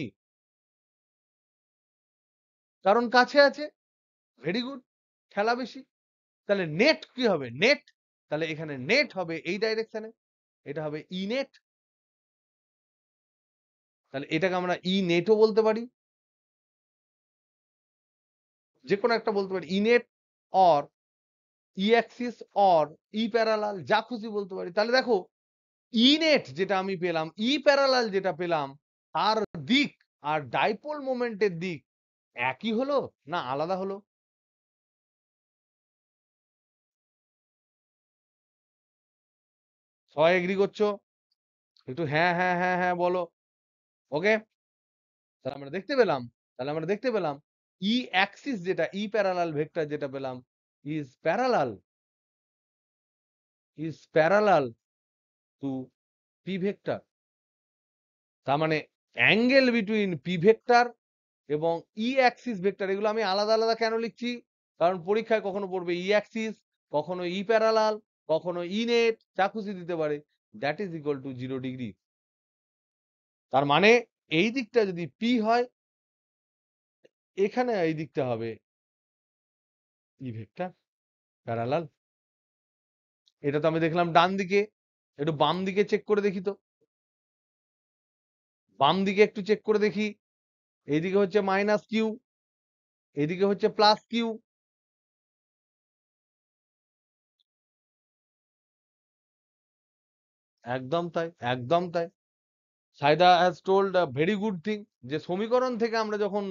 কারণ কাছে আছে। ভেরি গুড, ঠেলা বেশি। তাহলে নেট কি হবে? নেট। তাহলে এখানে নেট হবে এই ডাইরেকশনে, এটা হবে ই নেট। তাহলে এটাকে আমরা ই নেটও বলতে পারি, যে কোনো একটা বলতে পারি, E net or E axis or E parallel, যা খুশি বলতে পারি। তাহলে দেখো ই নেট যেটা আমি পেলাম, ই প্যারালাল যেটা পেলাম, তার দিক আর ডাইপোল মোমেন্টের দিক একই হলো না আলাদা হলো? সবাই এগ্রি করছো? একটু হ্যাঁ হ্যাঁ হ্যাঁ হ্যাঁ বলো। ওকে, তাহলে আমরা দেখতে পেলাম, তাহলে আমরা দেখতে পেলাম ই অ্যাক্সিস যেটা, ই প্যারালাল ভেক্টর যেটা পেলাম, is parallel, is parallel to P vector. তার মানে অ্যাঙ্গেল বিটুইন পি ভেক্টর এবং ই অ্যাক্সিস ভেক্টর, এগুলো আমি আলাদা আলাদা কেন লিখছি? কারণ পরীক্ষায় কখনো পড়বে ই অ্যাক্সিস, কখনো ই প্যারালাল, কখনো ই নেট, যা খুশি দিতে পারে। That is equal two 0 degree. তার মানে এই দিকটা যদি পি হয়, এখানে এই দিকটা হবে ই ভেক্টর প্যারালাল। এটা তো আমি দেখলাম ডান দিকে, একটু বাম দিকে চেক করে দেখি তো। বাম দিকে একটু চেক করে দেখি। এইদিকে হচ্ছে মাইনাস কিউ, এদিকে হচ্ছে প্লাস কিউ। একদম তাই, একদম তাই। Saida has told a very good thing, যে সমীকরণ থেকে আমরা যখন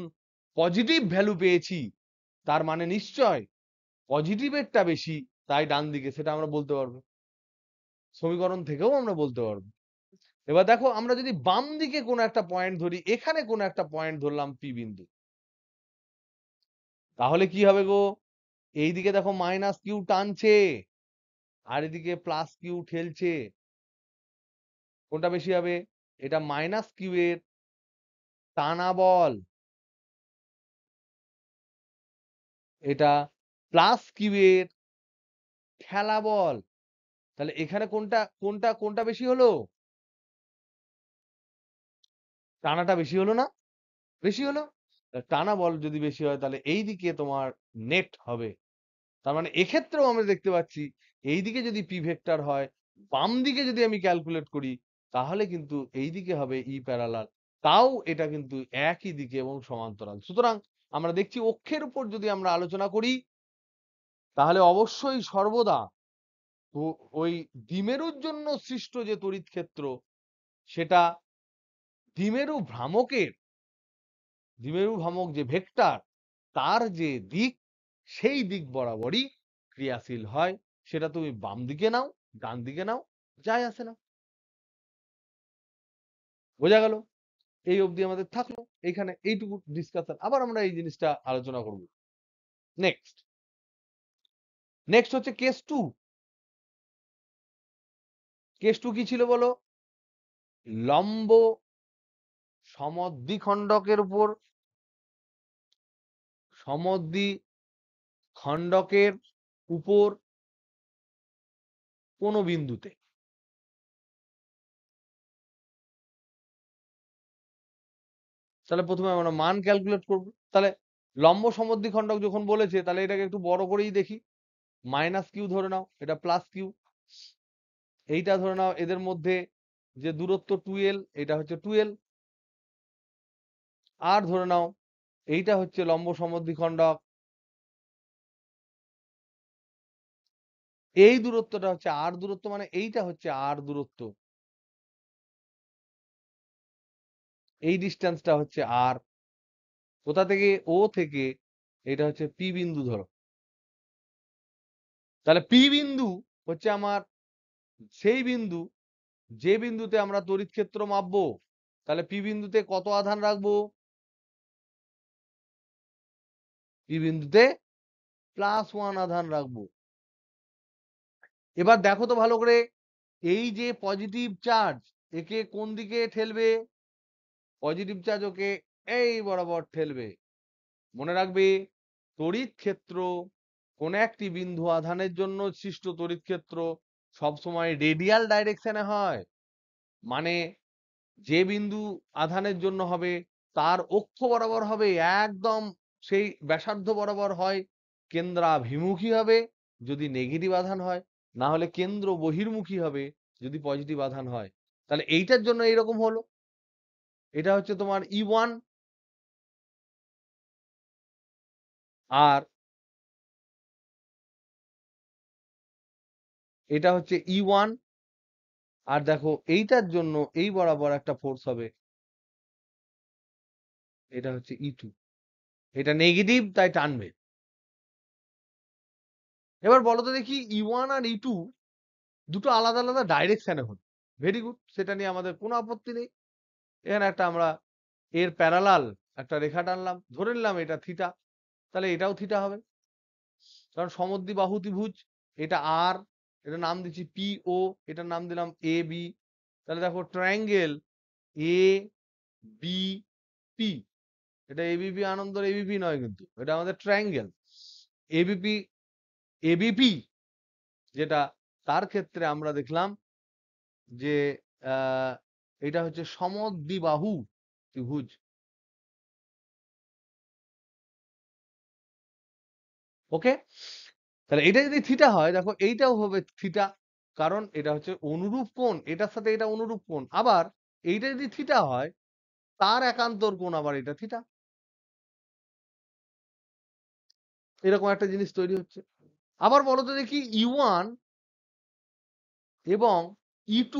পজিটিভ ভ্যালু পেয়েছি, তার মানে নিশ্চয় পজিটিভেরটা বেশি, তাই ডান দিকে, সেটা আমরা বলতে পারবো। সমীকরণ থেকেও আমরা বলতে পারবো। এবার দেখো, আমরা যদি বাম দিকে কোনো একটা পয়েন্ট ধরি, এখানে কোনো একটা পয়েন্ট ধরলাম পি বিন্দু, তাহলে কি হবে গো? এইদিকে দেখো মাইনাস কিউ টানছে, আর এদিকে প্লাস কিউ ঠেলছে। কোনটা বেশি হবে? এটা মাইনাস কিউ এর টানা বল, এটা প্লাস কিউ এর ঠেলা বল। তাহলে এখানে কোনটা কোনটা কোনটা বেশি হলো? টানাটা বেশি হলো না? বেশি হলো। টানা বল যদি বেশি হয়, তাহলে এই দিকে তোমার নেট হবে। তার মানে এক্ষেত্রেও আমরা দেখতে পাচ্ছি, এই দিকে যদি পি ভেক্টর হয়, বাম দিকে যদি আমি ক্যালকুলেট করি, তাহলে কিন্তু এই দিকে হবে ই প্যারালাল। তাও এটা কিন্তু একই দিকে এবং সমান্তরাল। সুতরাং আমরা দেখছি, অক্ষের উপর যদি আমরা আলোচনা করি, তাহলে অবশ্যই সর্বদা ওই দ্বিমেরুর জন্য সৃষ্ট যে তড়িৎ ক্ষেত্র, সেটা দ্বিমেরু ভ্রামক যে ভেক্টর, তার যে দিক, সেই দিক বরাবরই ক্রিয়াশীল হয়। সেটা তুমি বাম দিকে নাও, ডান দিকে নাও, যায় আসে না। বোঝা গেল? এই অবধি আমাদের থাকলো, এইখানে এইটুকু ডিসকাশন। আবার আমরা এই জিনিসটা আলোচনা করব নেক্সট। নেক্সট হচ্ছে কেস টু। কেস টু কি ছিল বলো? লম্ব সমদ্বিখণ্ডকের উপর, সমদ্বিখণ্ডকের উপর কোন বিন্দুতে, তাহলে প্রথমে আমরা মান ক্যালকুলেট করব। তাহলে লম্ব সমদ্বিখণ্ডক যখন বলেছে, তাহলে এটাকে একটু বড় করেই দেখি। মাইনাস কিউ ধরে নাও, এটা প্লাস কিউ। এইটা ধরে নাও, এদের মধ্যে যে দূরত্ব 2l, এটা হচ্ছে 2l। আর ধরে নাও এইটা হচ্ছে লম্ব সমদ্বিখণ্ডক, এই দূরত্বটা হচ্ছে আর দূরত্ব, মানে এইটা হচ্ছে আর দূরত্ব, এই ডিস্টেন্সটা হচ্ছে আর। কোথা থেকে? ও থেকে। এটা হচ্ছে পি বিন্দু ধরো। তাহলে পি বিন্দু হচ্ছে আমার সেই বিন্দু, যে বিন্দুতে আমরা তড়িৎ ক্ষেত্র মাপবো। তাহলে পি বিন্দুতে কত আধান রাখবো? পি বিন্দুতে +1 আধান রাখবো। এবার দেখো তো ভালো করে, এই যে পজিটিভ চার্জ, একে কোন দিকে ঠেলবে? পজিটিভ চার্জ ওকে এই বরাবর ঠেলবে। মনে রাখবে, তড়িৎ ক্ষেত্র, কোন একটি বিন্দু আধানের জন্য সৃষ্ট তড়িৎ ক্ষেত্র সবসময় রেডিয়াল ডাইরেকশনে হয়। মানে যে বিন্দু আধানের জন্য হবে, তার অক্ষ বরাবর হবে, একদম সেই ব্যাসার্ধ বরাবর হয়, কেন্দ্রাভিমুখী হবে যদি নেগেটিভ আধান হয়, না হলে কেন্দ্র বহির্মুখী হবে যদি পজিটিভ আধান হয়। তাহলে এইটার জন্য এইরকম হলো। এটা হচ্ছে তোমার E1, আর এটা হচ্ছে E1। আর দেখো, এইটার জন্য এই বরাবর একটা ফোর্স হবে, এটা হচ্ছে E2। এটা নেগেটিভ, তাই টানবে। এবার বলো তো দেখি, E1 আর E2 দুটো আলাদা আলাদা ডাইরেকশনে হলো। ভেরি গুড, সেটা নিয়ে আমাদের কোনো আপত্তি নেই। এখানে একটা আমরা এর প্যারালাল একটা রেখা টানলাম, ধরে নিলাম এটা থিটা, তাহলে এটাও থিটা হবে, কারণ সমদ্বিবাহু ত্রিভুজ। এটা আর, এটা নাম দিচ্ছি পি ও, এটার নাম দিলাম এ বি। তাহলে দেখো, ট্রায়াঙ্গেল এ বি পি, এটা এবিপি আনন্দর এবিপি নয়, কিন্তু এটা আমাদের ট্রায়াঙ্গেল এবিপি এবিপি, যেটা তার ক্ষেত্রে আমরা দেখলাম যে আহ এটা হচ্ছে সমদ্বিবাহু ত্রিভুজ। ওকে, তাহলে এটা যদি থিটা হয়, দেখো এইটাও হবে থিটা, কারণ এটা হচ্ছে অনুরূপ কোণ, এটার সাথে এটা অনুরূপ কোণ। আবার এইটা যদি থিটা হয়, তার একান্তর কোণ আবার এটা থিটা। এরকম একটা জিনিস তৈরি হচ্ছে। আবার বলো তো দেখি, E1 এবং E2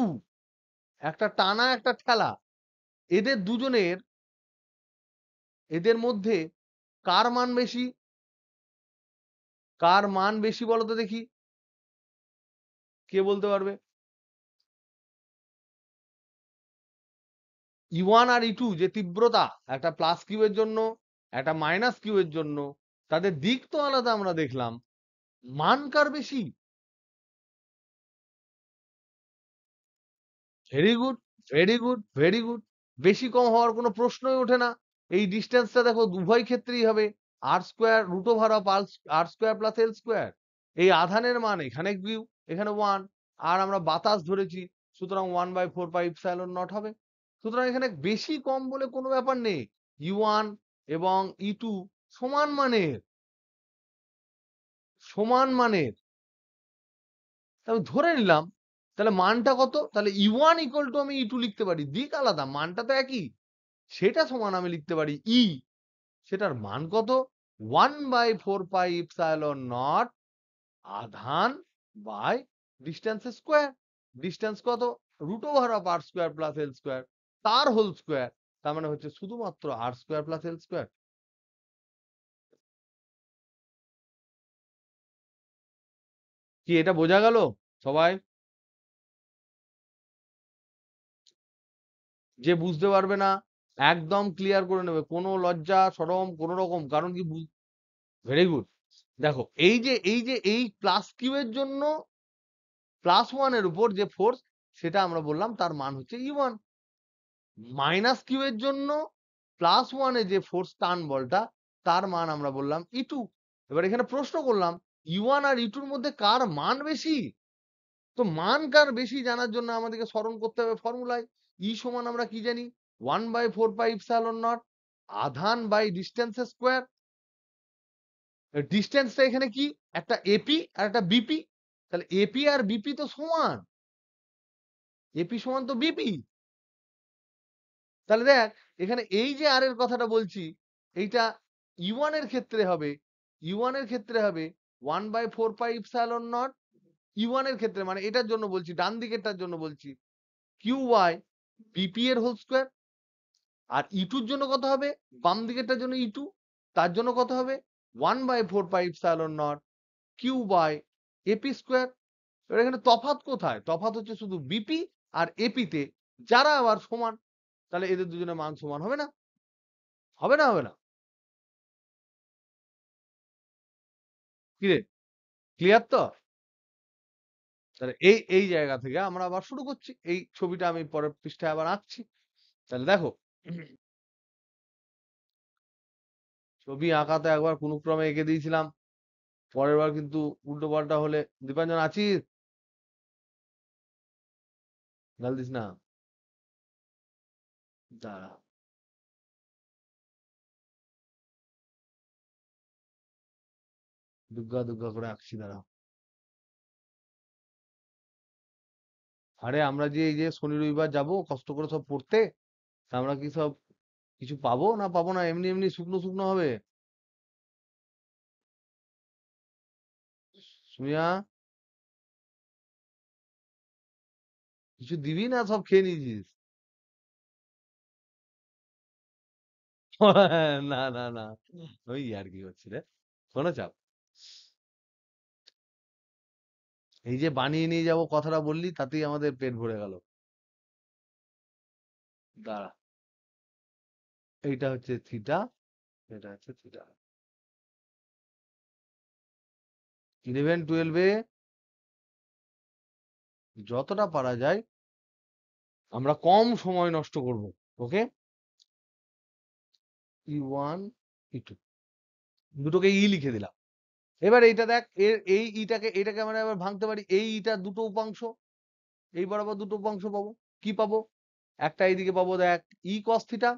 একটা টানা একটা ঠেলা, এদের দুজনের, এদের মধ্যে কার মান বেশি? কার মান বেশি বলো তো দেখি, কে বলতে পারবে? E1 আর E2 যে তীব্রতা, একটা প্লাস কিউ এর জন্য, একটা মাইনাস কিউ এর জন্য, তাদের দিক তো আলাদা আমরা দেখলাম, মান কার বেশি? Very good, very good, very good. বেশি কম হওয়ার কোনো প্রশ্নই ওঠে না। এই ডিস্টেন্সটা দেখো উভয় ক্ষেত্রেই হবে R square root over of R square plus L square. এই আধানের মান এখানে কিউ, এখানে 1, আর আমরা বাতাস ধরেছি, সুতরাং 1/4πε0 হবে। সুতরাং এখানে বেশি কম বলে কোনো ব্যাপার নেই। E1 এবং E2 সমান মানের, সমান মানের। আমি ধরে নিলাম, তাহলে মানটা কত? তাহলে E1 ইকুয়াল টু আমি E2 লিখতে পারি, দিক আলাদা, মানটা তো একই। সেটা সমান আমি লিখতে পারি ই, সেটার মান কত? 1/4πε0 আধান বাই ডিস্টেন্স স্কোয়ার। ডিস্টেন্স কত? Root over of R square plus L square, তার হোল স্কোয়ার। তার মানে হচ্ছে শুধুমাত্র আর স্কোয়ার প্লাস এল স্কোয়ার। কি এটা বোঝা গেল সবাই? যে বুঝতে পারবে না, একদম ক্লিয়ার করে নেবে, কোনো লজ্জা সরম কোনো রকম, কারণ কি, ভেরি গুড। দেখো এই প্লাস কিউ এর জন্য +1 এর উপর যে ফোর্স, সেটা আমরা বললাম তার মান হচ্ছে E1। মাইনাস কিউ এর জন্য +1 এ যে ফোর্স টান বলটা, তার মান আমরা বললাম E2। এবার এখানে প্রশ্ন করলাম, E1 আর E2 এর মধ্যে কার মান বেশি? তো মান কার বেশি জানার জন্য আমাদেরকে স্মরণ করতে হবে ফর্মুলায়। E সমান আমরা কি জানি? 1/4πε0 আধান বাই ডিস্টেন্স স্কোয়ার। ডিস্টেন্সটা এখানে কি? একটা এপি আর একটা বিপি। তাহলে এপি আর বিপি তো সমান, এপি সমান তো বিপি। তাহলে দেখ, এখানে এই যে আর এর কথাটা বলছি, এইটা E1 এর ক্ষেত্রে হবে, E1 এর ক্ষেত্রে হবে 1/4πε0 E1 এর ক্ষেত্রে, মানে এটার জন্য বলছি, ডান দিকেরটার জন্য বলছি, কিউ বাই বিপি এর হোল স্কোয়ার। আর E2 এর জন্য কত হবে? বাম দিকেরটার জন্য E2, তার জন্য কত হবে? 1/4πε0 কিউ বাই এপি স্কোয়ার। এবার এখানে তফাৎ কোথায়? তফাৎ হচ্ছে শুধু বিপি আর এপিতে, যারা আবার সমান। তাহলে এদের দুজনের মান সমান হবে না? হবে না, হবে না? কি রে, ক্লিয়ার তো? তাহলে এই জায়গা থেকে আমরা আবার শুরু করছি। এই ছবিটা আমি পরের পৃষ্ঠায় আবার আঁকছি। তাহলে দেখো, ছবি আঁকাতে একবার কোনো ক্রমে এঁকে দিয়েছিলাম, পরের বার কিন্তু উল্টো পাল্টা হলে। দীপাঞ্জন আছিস? গাল দিস না, দাঁড়া। দুগ্গা দুগ্গা করে আঁকছি, দাঁড়া। আরে আমরা যে এই যে শনি রবিবার যাবো কষ্ট করে সব পড়তে, তা আমরা কি সব কিছু পাবো না পাবো না, এমনি এমনি শুকনো শুকনো হবে? সুমিয়া, কিছু দিবি না সব খেয়ে নিয়েছিস? না না না, ওই আর কি হচ্ছে রে, কোনো চাপ। এই যে বানিয়ে নিয়ে যাবো কথাটা বললি, তাতেই আমাদের পেট ভরে গেল। দাঁড়া, এইটা হচ্ছে থিটা, এটা হচ্ছে থিটা। 11-12-এ যতটা পারা যায় আমরা কম সময় নষ্ট করব। ওকে, E1 E2 দুটোকে ই লিখে দিলাম। এবার এইটা দেখ, এর এই ইটাকে, এটাকে আমরা আবার ভাঙতে পারি, এই ইটার দুটো উপাংশ, এই বরাবর দুটো উপাংশ পাবো। কি পাবো? একটা এইদিকে পাবো দেখ ই কস থিটা,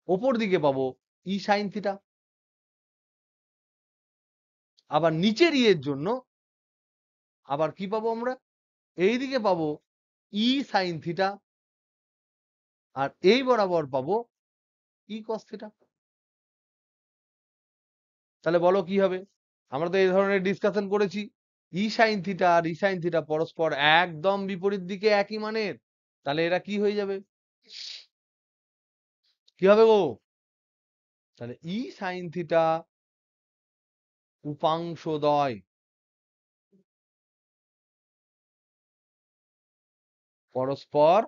ওপর দিকে পাবো ই সাইন থিটা, আবার নিচের ই এর জন্য আবার কি পাবো আমরা, এইদিকে পাবো ই সাইন থিটা, আর এই বরাবর পাবো ই কস থিটা। তাহলে বলো কি হবে? আমরা তো এই ধরনের ডিসকাশন করেছি। ই সাইন থিটা আর ই সাইন থিটা পরস্পর একদম বিপরীত দিকে একই মানের, তাহলে এরা কি হয়ে যাবে? কি হবে গো? তাহলে ই সাইন থিটা উপাংশদ্বয় পরস্পর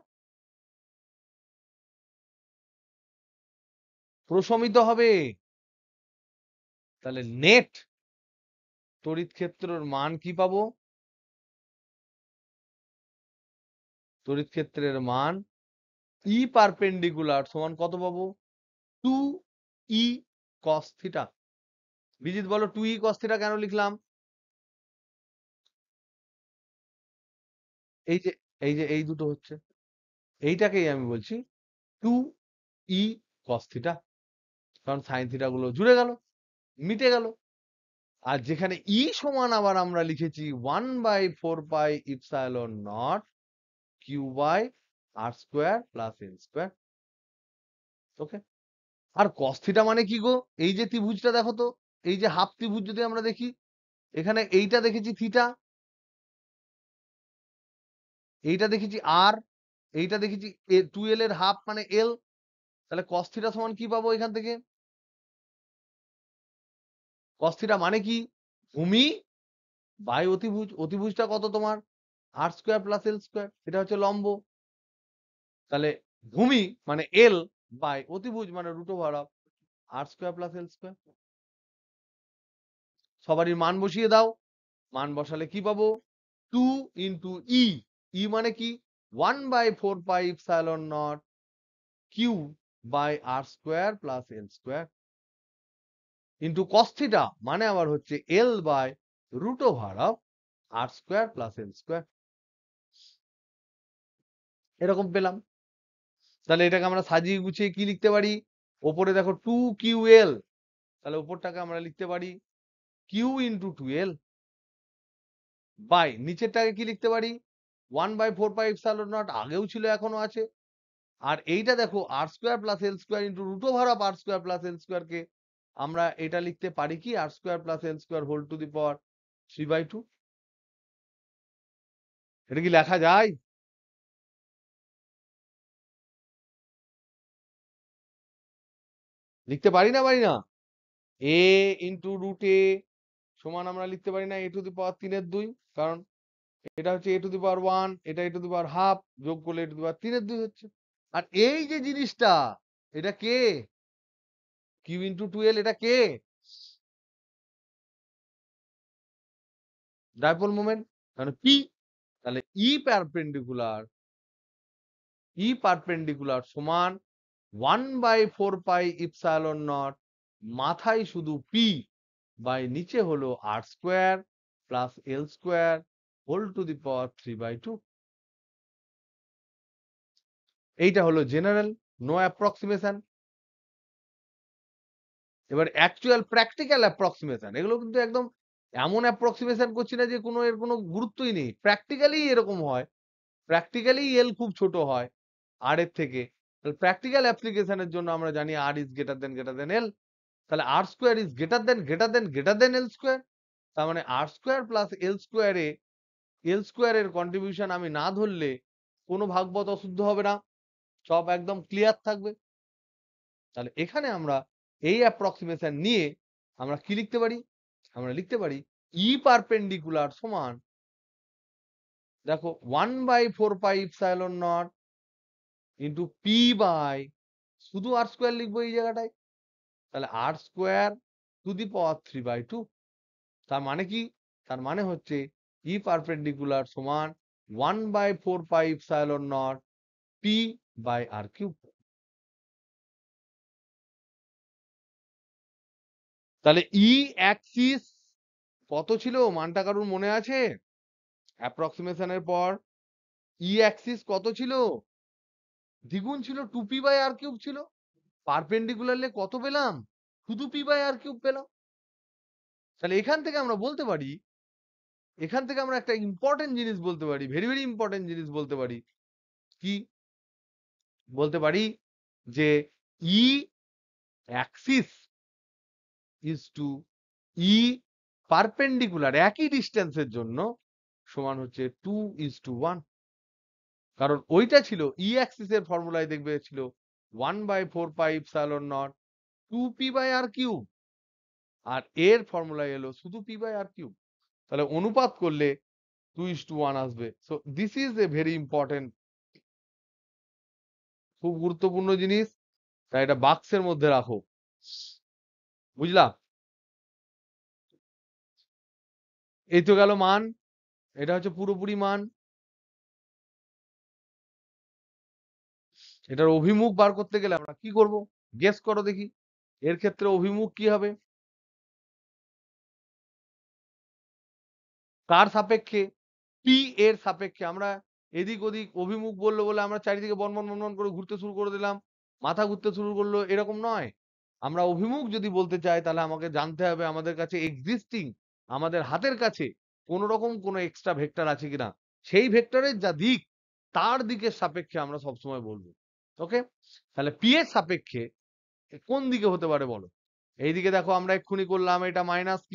প্রশমিত হবে। তাহলে নেট তড়িৎ ক্ষেত্রের মান কি পাবো? তড়িৎ ক্ষেত্রের মান ই পারপেন্ডিকুলার সমান কত পাবো? 2 ই কস থিটা। বিজিত বলো 2 ই কস থিটা কেন লিখলাম? এই যে এই দুটো হচ্ছে, এইটাকেই আমি বলছি 2 ই কস থিটা, কারণ সাইন থিটা গুলো জুড়ে গেল, মিটে গেল। আর যেখানে ই সমান আবার আমরা লিখেছি 1/4πε0 q/r² + n²। ওকে, আর কস থিটা মানে কি গো? এই যে ত্রিভুজটা দেখো তো, এই যে হাফ ত্রিভুজ যদি আমরা দেখি, এখানে এইটা দেখেছি থিটা, এইটা দেখেছি আর, এইটা দেখেছি 2l এর হাফ মানে এল। তাহলে কস থিটা সমান কি পাবো এখান থেকে? কস থিটা মানে কি? ভূমি বাই অতিভুজ। অতিভুজটা কত তোমার? r² + l², এটা হচ্ছে লম্ব। তাহলে ভূমি মানে এল বাই অতিভুজ মানে √r² + l²। সবারই মান বসিয়ে দাও। মান বসালে কি পাবো? 2 ইন্টু ই, ই মানে কি? 1/4πε0 q/r² + l² into cos theta মানে আবার হচ্ছে l/√r² + l²। এরকম পেলাম। তাহলে এটাকে আমরা সাজিয়ে গুছিয়ে কি লিখতে পারি? ওপরে দেখো 2ql, তাহলে ওপরটাকে আমরা লিখতে পারি q ইন্টু 2l বাই নিচেরটাকে কি লিখতে পারি? 1/4πε0, আগেও ছিল এখনো আছে। আর এইটা দেখো r² + l² √r² + l² কে আমরা এটা লিখতে পারি কি r² + l² whole to the পাওয়ার 3/2। এটা কি লেখা যায়? লিখতে পারি না পারি না? a ইন্টু √a সমান আমরা লিখতে পারি না a⁻³ কারণ এটা হচ্ছে a⁻1, এটা a⁻½ যোগ করলে a⁻³ হচ্ছে। আর এই যে জিনিসটা, এটা কে? q ইন্টু 2l, এটা কে? ডাইপোল মোমেন্ট, মানে p। তাহলে ই পারপেন্ডিকুলার সমান 1/4πε0, মাথায় শুধু p বাই নিচে হলো r² + l² whole to the পাওয়ার 3/2। এইটা হলো জেনারেল, নো অ্যাপ্রক্সিমেশন। এবার অ্যাকচুয়াল প্র্যাকটিক্যাল অ্যাপ্রক্সিমেশন, এগুলো কিন্তু একদম এমন অ্যাপ্রক্সিমেশন করছি না যে কোনো এর কোনো গুরুত্বই নেই। প্র্যাকটিক্যালি এরকম হয়, প্র্যাকটিক্যালি এল খুব ছোট হয় আর এর থেকে। প্র্যাকটিক্যাল অ্যাপ্লিকেশনের জন্য আমরা জানি আর ইজ গ্রেটার দেন এল। তাহলে r² is greater then l²। তার মানে r² + l² এর কন্ট্রিবিউশন আমি না ধরলে কোনো ভাগবত অশুদ্ধ হবে না, সব একদম ক্লিয়ার থাকবে। তাহলে এখানে আমরা এই অ্যাপ্রক্সিমেশন নিয়ে আমরা কি লিখতে পারি? আমরা লিখতে পারি ই পারপেন্ডিকুলার সমান, দেখো 1/4πε0 ইন্টু পি বাই, শুধু r² লিখবো এই জায়গাটায়, তাহলে r²⁵ তার মানে কি? তার মানে হচ্ছে ই পারপেন্ডিকুলার সমান 1/4πε0 পি বাই r³। তাহলে ই অ্যাক্সিস কত ছিল? মানটা কারুর মনে আছে অ্যাপ্রক্সিমেশনের পর? ই অ্যাক্সিস কত ছিল? দ্বিগুণ ছিল, 2p/r³ ছিল। পারপেন্ডিকুলারলি কত পেলাম? শুধু p/r³ পেলাম। তাহলে এখান থেকে আমরা বলতে পারি, এখান থেকে আমরা একটা ইম্পর্টেন্ট জিনিস বলতে পারি, ভেরি ভেরি ইম্পর্টেন্ট জিনিস বলতে পারি। কি বলতে পারি? যে E axis is to E perpendicular একই ডিস্টেন্সের জন্য সমান হচ্ছে 2:1। কারণ ওইটা ছিল ই অ্যাক্সিসের ফর্মুলায় দেখবে ছিল 1/4πε0 2p/r³, আর এর ফর্মুলায় এলো শুধু p/r³। তাহলে অনুপাত করলে 2:1 আসবে। So this is a very important, খুব গুরুত্বপূর্ণ জিনিস। তাই এটা বাক্সের মধ্যে রাখো, বুঝলা? এই তো গেল মান, এটা হচ্ছে পুরোপুরি মান। এটার অভিমুখ বার করতে গেলে আমরা কি করব? গেস করো দেখি, এর ক্ষেত্রে অভিমুখ কি হবে? কার সাপেক্ষে? পি এর সাপেক্ষে। আমরা এদিক ওদিক অভিমুখ বললো বলে আমরা চারিদিকে বনবন বনবন করে ঘুরতে শুরু করে দিলাম, মাথা ঘুরতে শুরু করলো, এরকম নয়। আমরা অভিমুখ যদি বলতে চাই তাহলে আমাকে জানতে হবে আমাদের কাছে এক্সিস্টিং, আমাদের হাতের কাছে কোন রকম কোন এক্সট্রা ভেক্টর আছে কিনা। সেই ভেক্টরের যা দিক, তার দিকের সাপেক্ষে আমরা সবসময় বলবো। ওকে, তাহলে পি এর সাপেক্ষে কোন দিকে হতে পারে বলো? এইদিকে দেখো আমরা এক্ষুনি করলাম, এটা -q,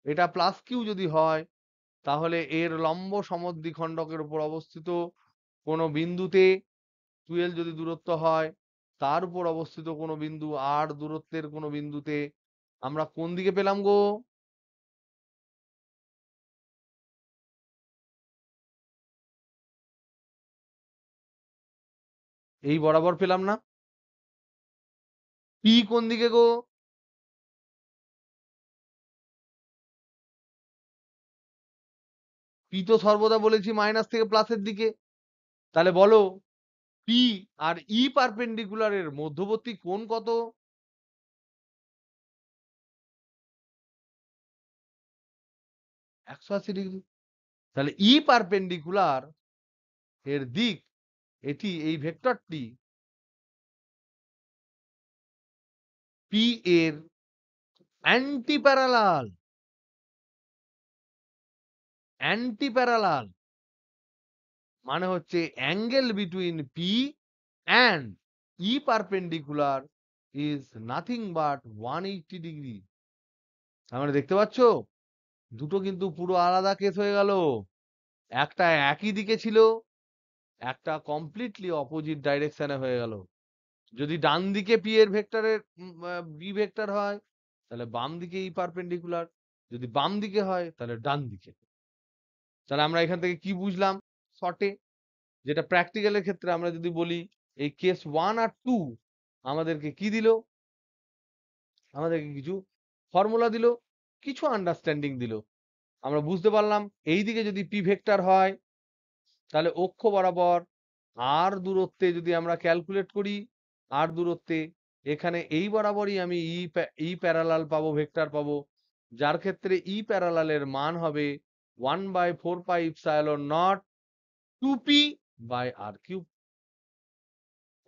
এটা +q যদি হয়, তাহলে এর লম্ব সমদ্বিখণ্ডকের উপর অবস্থিত কোন বিন্দুতে 12 যদি দূরত্ব হয়, তার উপর অবস্থিত কোন বিন্দু r দূরত্বের কোন বিন্দুতে আমরা কোন দিকে পেলাম গো? এই বরাবর পেলাম না? পি কোন দিকে গো? পি তো সর্বদা বলেছি মাইনাস থেকে প্লাসের দিকে। তাহলে বলো, পি আর ই পারপেন্ডিকুলারের মধ্যবর্তী কোণ কত? 180 ডিগ্রি। তাহলে ই পারপেন্ডিকুলার এর দিক, এটি এই ভেক্টরটি পি এর অ্যান্টি প্যারালাল। অ্যান্টি প্যারালাল মানে হচ্ছে angle between P and E perpendicular is nothing but 180 degree. আমরা দেখতে পাচ্ছ দুটো কিন্তু পুরো আলাদা কেস হয়ে গেল। একটা একই দিকে ছিল, একটা কমপ্লিটলি অপোজিট ডাইরেকশনে হয়ে গেল। যদি ডান দিকে পি এর ভেক্টরের বি ভেক্টর হয়, তাহলে বাম দিকে ই পারপেন্ডিকুলার, যদি বাম দিকে হয় তাহলে ডান দিকে। তাহলে আমরা এখান থেকে কি বুঝলাম শর্টে? যেটা প্র্যাকটিক্যালের ক্ষেত্রে আমরা যদি বলি, এই কেস 1 আর 2 আমাদেরকে কি দিল? আমাদেরকে কিছু ফর্মুলা দিল, কিছু আন্ডারস্ট্যান্ডিং দিল। আমরা বুঝতে পারলাম এইদিকে যদি পি ভেক্টর হয়, তাহলে অক্ষ বরাবর আর দূরত্বে যদি আমরা ক্যালকুলেট করি, আর দূরত্বে এখানে এই বরাবরই আমি ই প্যারালাল পাবো, ভেক্টর পাবো, যার ক্ষেত্রে ই প্যারালালের মান হবে 1/4πε0 2p/r³।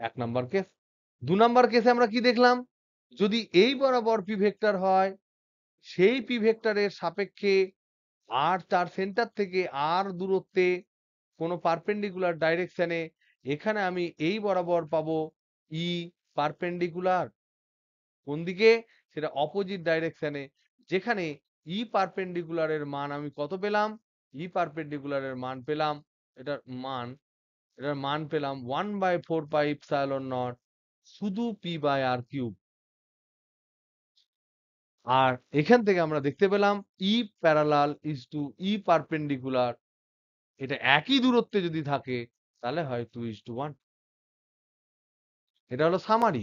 এক নাম্বার কেস। 2 নাম্বার কেসে আমরা কি দেখলাম? যদি এই বরাবর পি ভেক্টর হয়, সেই পি ভেক্টরের সাপেক্ষে আর তার সেন্টার থেকে আর দূরত্বে কোনো পারপেন্ডিকুলার ডাইরেকশনে, এখানে আমি এই বরাবর পাবো ই পারপেন্ডিকুলার। কোন দিকে? সেটা অপোজিট ডাইরেকশনে, যেখানে ই পারপেন্ডিকুলারের মান আমি কত পেলাম? ই পারপেন্ডিকুলারের মান পেলাম, এটার মান, এটার মান পেলাম 1/4πε0 শুধু p/r³। আর এখান থেকে আমরা দেখতে পেলাম E parallel is to E perpendicular, এটা একই দূরত্বে যদি থাকে তাহলে হয় 2:1। এটা হলো সামারি।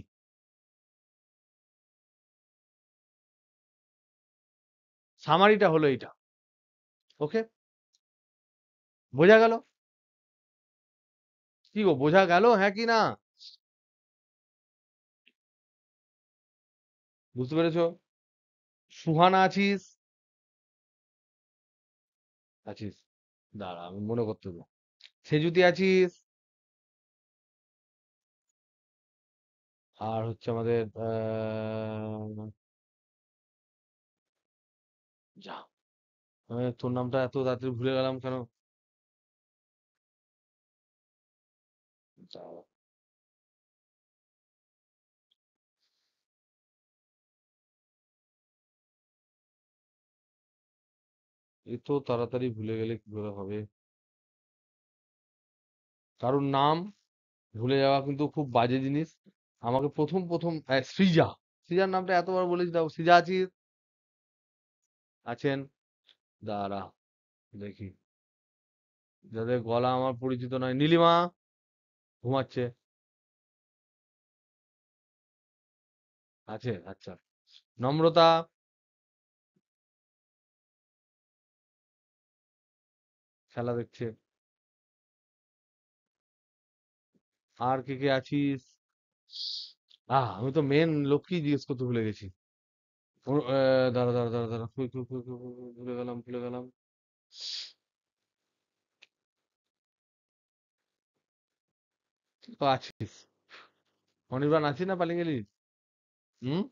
সামারিটা হলো এইটা। ওকে, বোঝা গেল? কি গো, বোঝা গেল হ্যাঁ কি না? বুঝতে পেরেছো? সুহানা আছিস? আছিস, দাঁড়া আমি মনে করতে দেবো। সেজুতে আছিস। আর হচ্ছে আমাদের যা তোর নামটা এত তাড়াতাড়ি ভুলে গেলাম কেন? যা, এত তাড়াতাড়ি ভুলে গেলে কি করে হবে? কারোর নাম ভুলে যাওয়া কিন্তু খুব বাজে জিনিস। আমাকে প্রথম প্রথম সৃজা, সৃজার নামটা এতবার বলেছি, দাও সৃজা আছিস? আছেন? দাঁড়া দেখি, যাদের গলা আমার পরিচিত নয়। নীলিমা ঘুমাচ্ছে, আছে? আচ্ছা। নম্রতা, খেলা দেখছে। আর কে কে আছিস? আমি তো মেন লোককেই জিজ্ঞেস করতে ভুলে গেছি। দাঁড়া দাঁড়া দাঁড়া দাঁড়া, ভুলে গেলাম ভুলে গেলাম। তো আছিস? অনির্বাণ আছিস না পালিয়ে গেলি? হুম,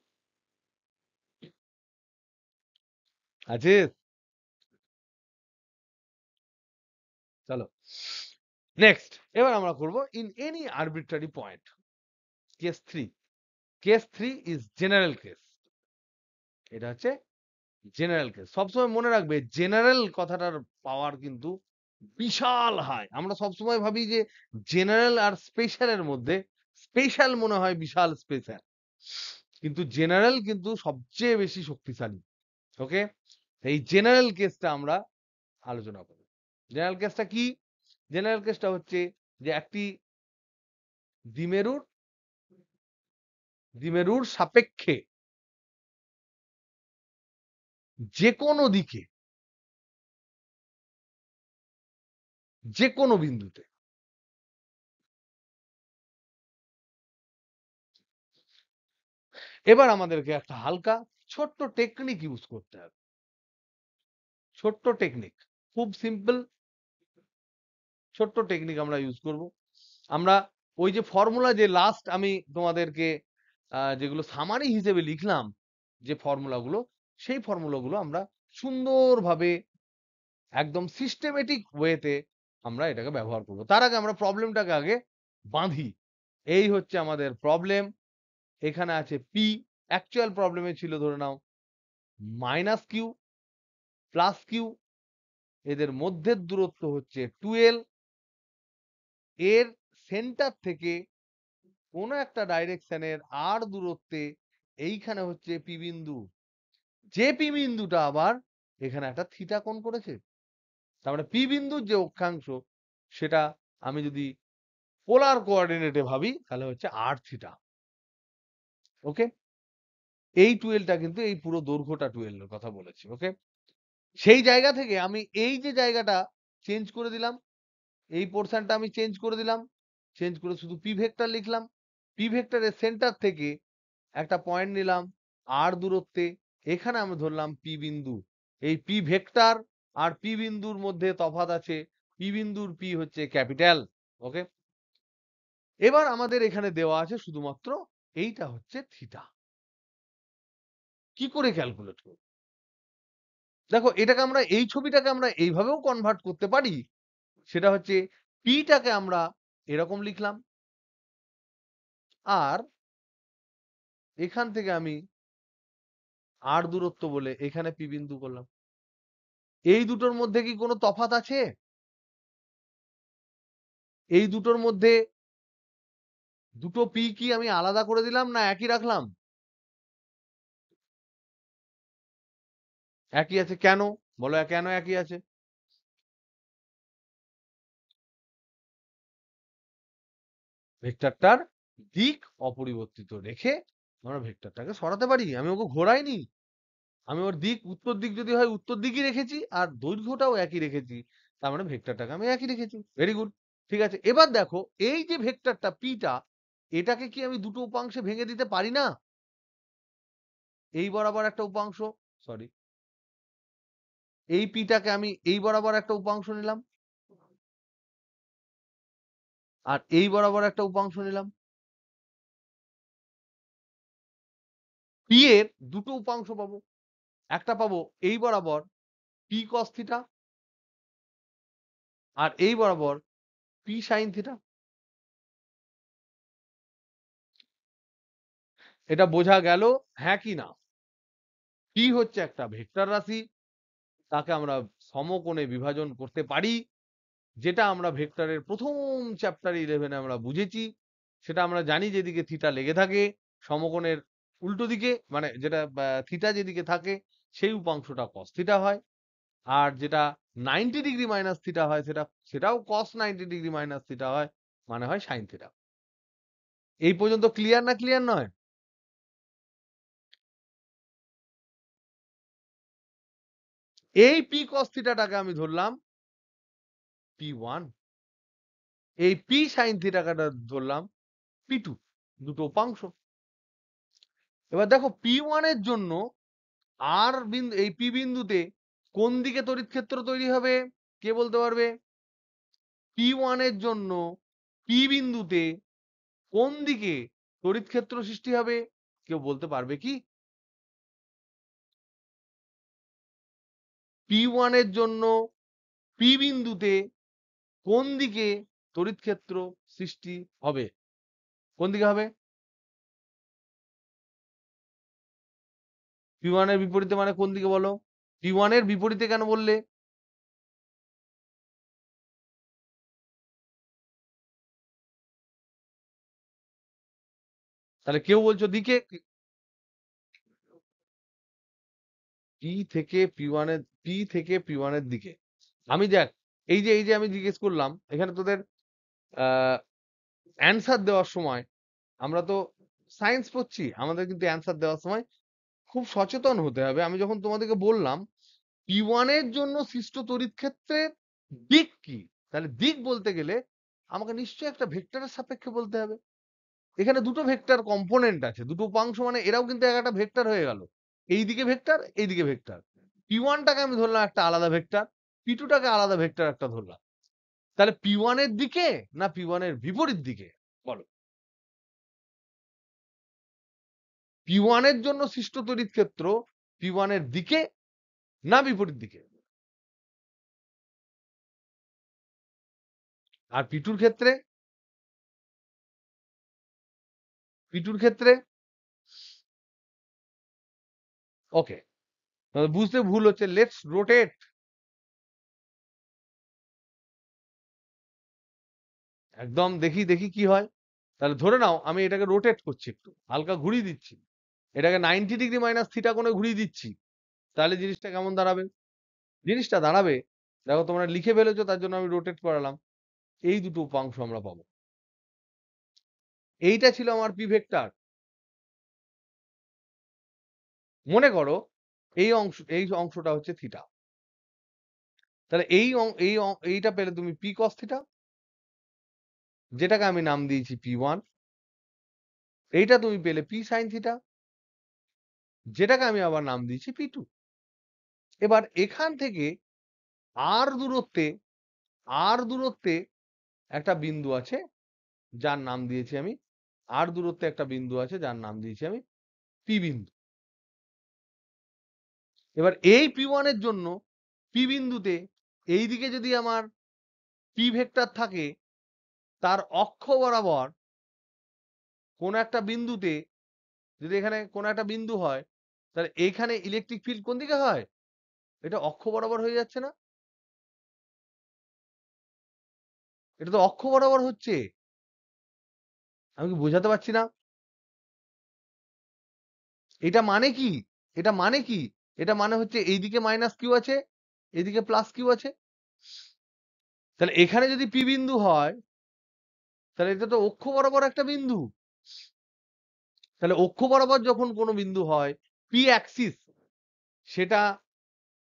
আছিস? চলো নেক্সট। এবার আমরা করব in any arbitrary point. Case three. Case three is general case. এটা হচ্ছে জেনারেল কেস। সবসময় মনে রাখবে জেনারেল কথাটার পাওয়ার কিন্তু বিশাল হাই। আমরা সবসময় ভাবি যে জেনারেল আর স্পেশালের মধ্যে স্পেশাল মনে হয় বিশাল স্পেশাল, কিন্তু জেনারেল কিন্তু সবচেয়ে বেশি শক্তিশালী। ওকে, এই জেনারেল কেসটা আমরা আলোচনা করব। জেনারেল কেসটা কি? জেনারেল কেসটা হচ্ছে যে একটি দ্বিমেরুর দ্বিমেরুর সাপেক্ষে যে কোনো দিকে, যে কোনো বিন্দুতে, এবার আমাদেরকে একটা হালকা ছোট্ট টেকনিক ইউজ করতে হবে। ছোট্ট টেকনিক, খুব সিম্পল ছোট্ট টেকনিক আমরা ইউজ করব। আমরা ওই যে ফর্মুলা, যে লাস্ট আমি তোমাদেরকে যেগুলো সামারি হিসেবে লিখলাম, যে ফর্মুলাগুলো, সেই ফর্মুলাগুলো আমরা সুন্দরভাবে একদম সিস্টেমেটিক ওয়েতে আমরা এটাকে ব্যবহার করব। তার আগে আমরা প্রবলেমটাকে আগে বাঁধি। এই হচ্ছে আমাদের প্রবলেম। এখানে আছে পি। অ্যাকচুয়াল প্রবলেমে ছিল ধরে নাও মাইনাস কিউ প্লাস কিউ, এদের মধ্যের দূরত্ব হচ্ছে 12। এর সেন্টার থেকে কোন একটা ডাইরেকশনের আর দূরত্বে এইখানে হচ্ছে পি বিন্দু। যে পি বিন্দুটা আবার এখানে একটা থিটা কোণ করেছে। তার মানে পি বিন্দুর যে অক্ষাংশ, সেটা আমি যদি পোলার কোঅর্ডিনেটে ভাবি তাহলে হচ্ছে আর থিটা। ওকে, এই 12টা কিন্তু এই পুরো দৈর্ঘ্যটা 12 এর কথা বলেছি। ওকে, সেই জায়গা থেকে আমি এই যে জায়গাটা চেঞ্জ করে দিলাম, এই পোর্শনটা আমি চেঞ্জ করে দিলাম, চেঞ্জ করে শুধু পি ভেক্টর লিখলাম। পি ভেক্টরের সেন্টার থেকে একটা পয়েন্ট নিলাম আর দূরত্বে, এখানে আমি ধরলাম পি বিন্দু। এই পি ভেক্টর আর পি বিন্দুর মধ্যে তফাৎ আছে, পি বিন্দুর পি হচ্ছে ক্যাপিটাল। ওকে, এবার আমাদের এখানে দেওয়া আছে শুধুমাত্র এইটা হচ্ছে থিটা। কি করে ক্যালকুলেট করব? দেখো, এটাকে আমরা এই ছবিটাকে আমরা এইভাবেও কনভার্ট করতে পারি। সেটা হচ্ছে পিটাকে আমরা এরকম লিখলাম, আর এখান থেকে আমি আর দূরত্ব বলে এখানে পি বিন্দু করলাম। এই দুটোর মধ্যে কি কোনো তফাৎ আছে? এই দুটোর মধ্যে দুটো পি কি আমি আলাদা করে দিলাম না একই রাখলাম? একই আছে। কেন বলো, কেন একই আছে? ভেক্টরটার দিক অপরিবর্তিত রেখে আমরা ভেক্টরটাকে সরাতে পারি। আমি ওকে ঘোরাইনি, আমি ওর দিক, উত্তর দিক যদি হয় উত্তর দিকই রেখেছি, আর দৈর্ঘ্যটাও একই রেখেছি। তার মানে ভেক্টরটাকে আমি একই রেখেছি। Very good. ঠিক আছে, এবার দেখো এই যে ভেক্টরটা পিটা, এটাকে কি আমি দুটো উপাংশে ভেঙে দিতে পারি না? এই বরাবর একটা উপাংশ, সরি, এই পিটাকে আমি এই বরাবর একটা উপাংশ নিলাম, আর এই বরাবর একটা উপাংশ নিলাম। পি এর দুটো উপাংশ পাবো, একটা পাবো এই বরাবর পি কস থিটা, আর এই বরাবর পি সাইন থিটা। এটা বোঝা গেল হ্যাঁ কি না? পি হচ্ছে একটা ভেক্টর রাশি, তাকে আমরা সমকোণে বিভাজন করতে পারি, যেটা আমরা ভেক্টরের প্রথম চ্যাপ্টার 11 আমরা বুঝেছি। সেটা আমরা জানি যেদিকে থিটা লেগে থাকে সমকোণের উল্টো দিকে, মানে যেটা থিটা যেদিকে থাকে সেই উপাংশটা কস থিটা হয়, আর যেটা 90 ডিগ্রি মাইনাস থিটা হয় সেটাও কস 90 ডিগ্রি মাইনাস থিটা হয়, মানে হয় সাইন থিটা। এই পর্যন্ত ক্লিয়ার না ক্লিয়ার নয়? এই পি কস থিটাটাকে আমি ধরলাম P1, এই পি সাইন থিটাটা ধরলাম P2, দুটো উপাংশ। এবার দেখো P1 এর জন্য আর বিন্দু, এই পি বিন্দুতে কোন দিকে তড়িৎ ক্ষেত্র তৈরি হবে কে বলতে পারবে? P1 এর জন্য পি বিন্দুতে কোন দিকে তড়িৎ ক্ষেত্র সৃষ্টি হবে কেউ বলতে পারবে কি? P1 এর জন্য পি বিন্দুতে কোন দিকে তড়িৎ ক্ষেত্র সৃষ্টি হবে? কোন দিকে হবে? P1 এর বিপরীতে মানে কোন দিকে বলো? P1 এর বিপরীতে কেন বললে? তাহলে কেউ বলছো দিকে, পি থেকে P1 এর দিকে। আমি দেখ, এই যে আমি জিজ্ঞেস করলাম এখানে তোদের অ্যান্সার দেওয়ার সময়, আমরা তো সায়েন্স পড়ছি, আমাদের কিন্তু অ্যান্সার দেওয়ার সময় খুব সচেতন হতে হবে। আমি যখন তোমাদেরকে বললাম P1 এর জন্য সৃষ্ট তড়িৎ ক্ষেত্রের দিক কি, তাহলে দিক বলতে গেলে আমাকে নিশ্চয়ই একটা ভেক্টরের সাপেক্ষে বলতে হবে। এখানে দুটো ভেক্টর কম্পোনেন্ট আছে, দুটো উপাংশ, মানে এরাও কিন্তু একটা ভেক্টর হয়ে গেল। এইদিকে ভেক্টর, এইদিকে ভেক্টর। P1 টাকে আমি ধরলাম একটা আলাদা ভেক্টর, P2 টাকে আলাদা ভেক্টর একটা ধরলাম। তাহলে P1 এর দিকে না P1 এর বিপরীত দিকে বলো? P1 এর জন্য সৃষ্ট তড়িৎ ক্ষেত্র P1 এর দিকে না বিপরীত দিকে? আর P2 র ক্ষেত্রে, P2 র ক্ষেত্রে ওকে, বুঝতে ভুল হচ্ছে। Let's rotate. একদম দেখি দেখি কি হয়। তাহলে ধরে নাও আমি এটাকে রোটেট করছি, একটু হালকা ঘুরিয়ে দিচ্ছি, এটাকে 90 ডিগ্রি মাইনাস থিটা কোণে ঘুরিয়ে দিচ্ছি। তাহলে জিনিসটা কেমন দাঁড়াবে? জিনিসটা দাঁড়াবে, দেখো তোমরা লিখে ফেলেছো তার জন্য আমি রোটেট করালাম, এই দুটো উপাংশ আমরা পাবো। এইটা ছিল আমার পি ভেক্টর। মনে করো এই অংশটা হচ্ছে থিটা। তাহলে এইটা পেলে তুমি পি কস থিটা, যেটাকে আমি নাম দিয়েছি P1। এইটা তুমি পেলে পি সাইন থিটা, যেটাকে আমি আবার নাম দিয়েছি P2। এবার এখান থেকে আর দূরত্বে, আর দূরত্বে একটা বিন্দু আছে যার নাম দিয়েছি আমি, আর দূরত্বে একটা বিন্দু আছে যার নাম দিয়েছি আমি পি বিন্দু। এবার এই P1 এর জন্য পি বিন্দুতে এইদিকে যদি আমার পি ভেক্টর থাকে, তার অক্ষ বরাবর কোন একটা বিন্দুতে, যদি এখানে কোন একটা বিন্দু হয়, তাহলে এইখানে ইলেকট্রিক ফিল্ড কোন দিকে হয়? এটা অক্ষ বরাবর হয়ে যাচ্ছে না? এটা তো অক্ষ বরাবর হচ্ছে। আমি কি বোঝাতে পারছি না? এটা মানে কি? এটা মানে কি? এটা মানে হচ্ছে এইদিকে মাইনাস কিউ আছে, এইদিকে প্লাস কিউ আছে। তাহলে এখানে যদি পি বিন্দু হয়, তাহলে এটা তো অক্ষ বরাবর একটা বিন্দু। তাহলে অক্ষ বরাবর যখন কোনো বিন্দু হয়, পি অ্যাক্সিস, সেটা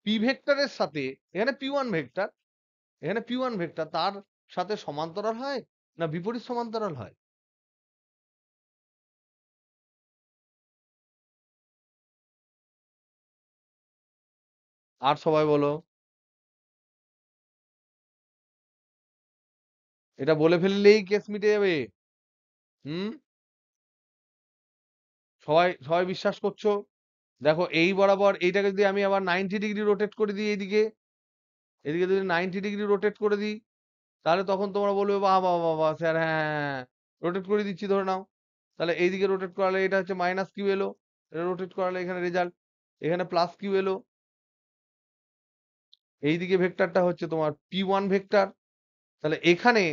পি ভেক্টরের সাথে, এখানে P1 ভেক্টর, এখানে P1 ভেক্টর, তার সাথে সমান্তরাল হয় না বিপরীত সমান্তরাল হয়? আর সবাই বলো। এটা বলে ফেললেই কেস মিটে যাবে। হুম, সবাই সবাই বিশ্বাস করছো? দেখো এই বরাবর এইটাকে যদি আমি আবার 90 ডিগ্রি রোটেট করে দিই এইদিকে, এদিকে যদি 90 ডিগ্রি রোটেট করে দিই, তাহলে তখন তোমরা বলবে বাহ বাহ বাহ বাহ স্যার, হ্যাঁ রোটেট করে দিচ্ছি ধরে নাও। তাহলে এইদিকে রোটেট করালে এটা হচ্ছে মাইনাস কিউ এলো, এটা রোটেট করালে এখানে রেজাল্ট, এখানে প্লাস কিউ এলো। এইদিকে ভেক্টরটা হচ্ছে তোমার P1 ভেক্টর। তাহলে এখানে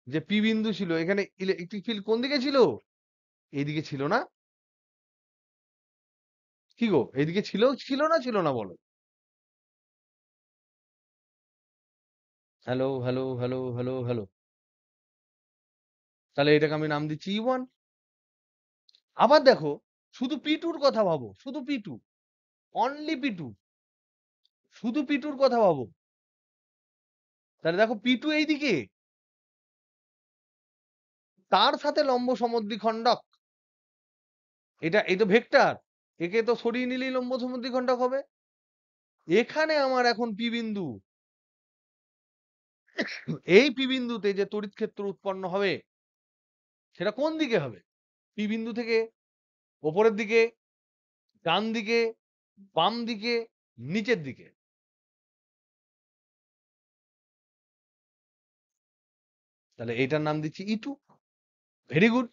যে পি বিন্দু ছিল, এখানে ইলেকট্রিক ফিল্ড কোন দিকে ছিল? এইদিকে ছিল না? কি গো, এইদিকে ছিল, ছিল না, ছিল না বলো? Hello hello hello hello hello. তাহলে এটাকে আমি নাম দিচ্ছি E1। আবার দেখো, শুধু P2 কথা ভাবো, শুধু P2, অনলি P2, শুধু P2 কথা ভাবো। তাহলে দেখো P2 এইদিকে, তার সাথে লম্ব সমদ্বিখণ্ডক, এটা এই তো ভেক্টর, একে তো সরিয়ে নিলেই লম্ব সমদ্বিখণ্ডক হবে। এখানে আমার এখন পি বিন্দু, এই পি বিন্দুতে যে তড়িৎ ক্ষেত্র উৎপন্ন হবে সেটা কোন দিকে হবে? পি বিন্দু থেকে ওপরের দিকে, ডান দিকে, বাম দিকে, নিচের দিকে। তাহলে এটার নাম দিচ্ছি E2। ভেরি গুড,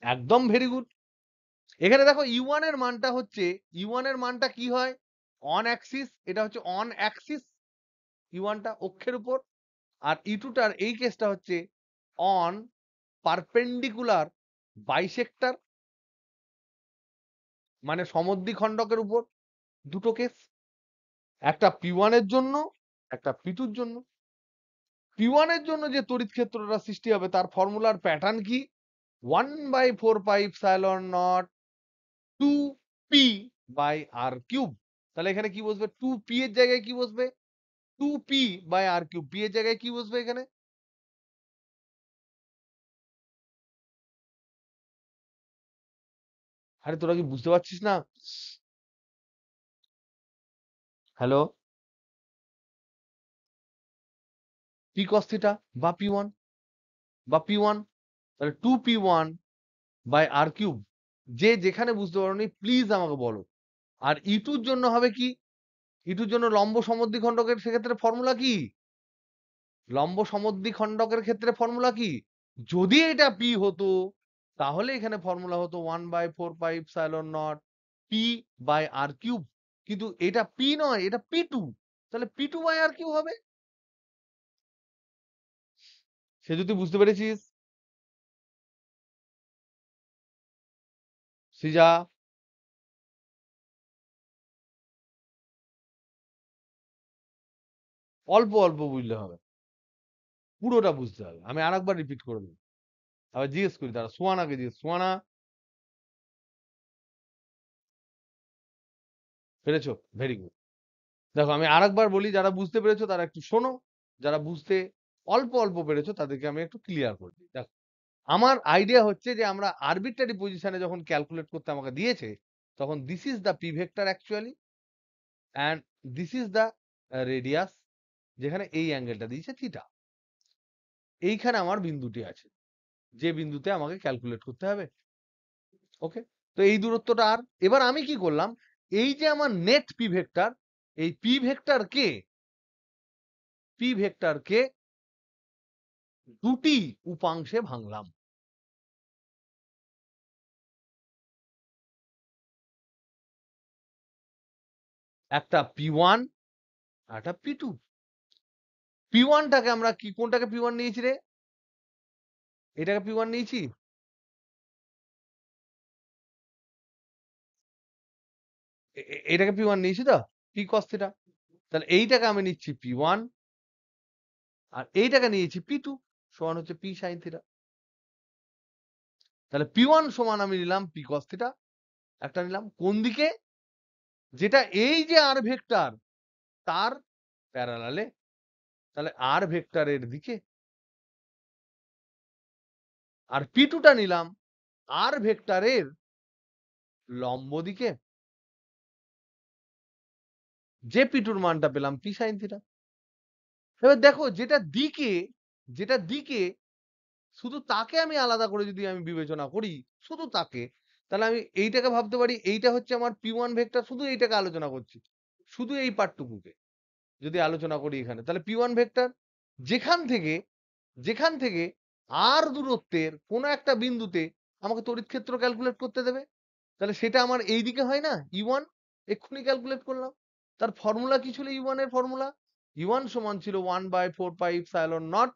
একদম ভেরি গুড। এখানে দেখো U1 এর মানটা হচ্ছে, U1 এর মানটা কি হয়? অন অ্যাক্সিস, এটা হচ্ছে অন অ্যাক্সিস U1 টা অক্ষের উপর, আর E2 টার এই কেসটা হচ্ছে অন পারপেন্ডিকুলার বাইসেক্টর, মানে সমদ্বিখণ্ডকের উপর। দুটো কেস, একটা P1 এর জন্য, একটা P2 এর জন্য। P1 এর জন্য যে তড়িৎ ক্ষেত্রটা সৃষ্টি হবে তার ফর্মুলার প্যাটার্ন কি? 1/4πε0 2p বাই আর কিউব। তাহলে এখানে কি বসবে? 2p এর জায়গায় কি বসবে? 2p by R cube. p এর জায়গায় কি বসবে এখানে? আরে তোরা কি বুঝতে পারছিস না? হ্যালো, p cos থিটা বা P1, বা P1, তাহলে 2p1 বাই আর কিউব। যে যেখানে বুঝতে পারোনি প্লিজ আমাকে বলো। আর E2 এর জন্য হবে কি? E2 এর জন্য লম্ব সমদ্বিখণ্ডকের সেক্ষেত্রে ফর্মুলা কি? লম্ব সমদ্বিখণ্ডকের ক্ষেত্রে ফর্মুলা কি? যদি এটা P হতো তাহলে এখানে ফর্মুলা হতো 1/4πε0 p বাই আর কিউব। কিন্তু এটা P নয়, এটা P2, তাহলে P2 বাই আর কিউব হবে। সে যদি বুঝতে পেরেছিস? সৃজা, অল্প অল্প বুঝলে হবে, পুরোটা বুঝতে হবে। আমি আরেকবার রিপিট করে দেবো, আবার জিজ্ঞেস করি, তারা সোয়ানাকে জিজ্ঞেস, সোয়ানা পেরেছো? Very good. দেখো আমি আরেকবার বলি, যারা বুঝতে পেরেছো তারা একটু শোনো, যারা বুঝতে অল্প অল্প পেরেছো তাদেরকে আমি একটু ক্লিয়ার করে দিই। দেখো, আমার আইডিয়া হচ্ছে যে আমরা আরবিট্রারি পজিশনে যখন ক্যালকুলেট করতে আমাকে দিয়েছে, তখন this is the P vector actually, and this is the radius, যেখানে এই অ্যাঙ্গেলটা দিয়েছে থিটা। এইখানে আমার বিন্দুটি আছে, যে বিন্দুতে আমাকে ক্যালকুলেট করতে হবে। ওকে, তো এই দূরত্বটা আর, এবার আমি কি করলাম, এই যে আমার নেট পি ভেক্টর, এই পি ভেক্টরকে দুটি উপাংশে ভাঙলাম। একটা P1 আর একটা P2। P1 টাকে আমরা কি, কোনটাকে P1 নিয়েছি রে? এটাকে P1 নিয়েছি। এটাকে P1 নিয়েছি তো, P cos থিটা। তাহলে এইটাকে আমি নিচ্ছি P1, আর এইটাকে নিয়েছি P2, সমান হচ্ছে P sin থিটা। তাহলে P1 সমান আমি নিলাম P cos থিটা, একটা নিলাম কোন দিকে? যেটা এই যে আর ভেক্টর তার প্যারালালে, তাহলে আর ভেক্টরের দিকে। আর P2 টা নিলাম আর ভেক্টরের লম্ব দিকে, যে P2 এর মানটা পেলাম P sin থিটা। এবার দেখো, যেটা দিকে শুধু তাকে আমি আলাদা করে যদি আমি বিবেচনা করি, শুধু তাকে, তাহলে আমি এইটাকে ভাবতে পারি এইটা হচ্ছে আমার P1 ভেক্টর, শুধু এইটাকে আলোচনা করছি। শুধু এই পার্টটুকুকে যদি আলোচনা করি এখানে, তাহলে P1 ভেক্টর যেখান থেকে r দূরত্বের কোনো একটা বিন্দুতে আমাকে তড়িৎ ক্ষেত্র ক্যালকুলেট করতে দেবে। তাহলে সেটা আমার এইদিকে হয় না? E1 এক্ষুনি ক্যালকুলেট করলাম। তার ফর্মুলা কি ছিল E1 এর ফর্মুলা? E1 সমান ছিল 1/4πε0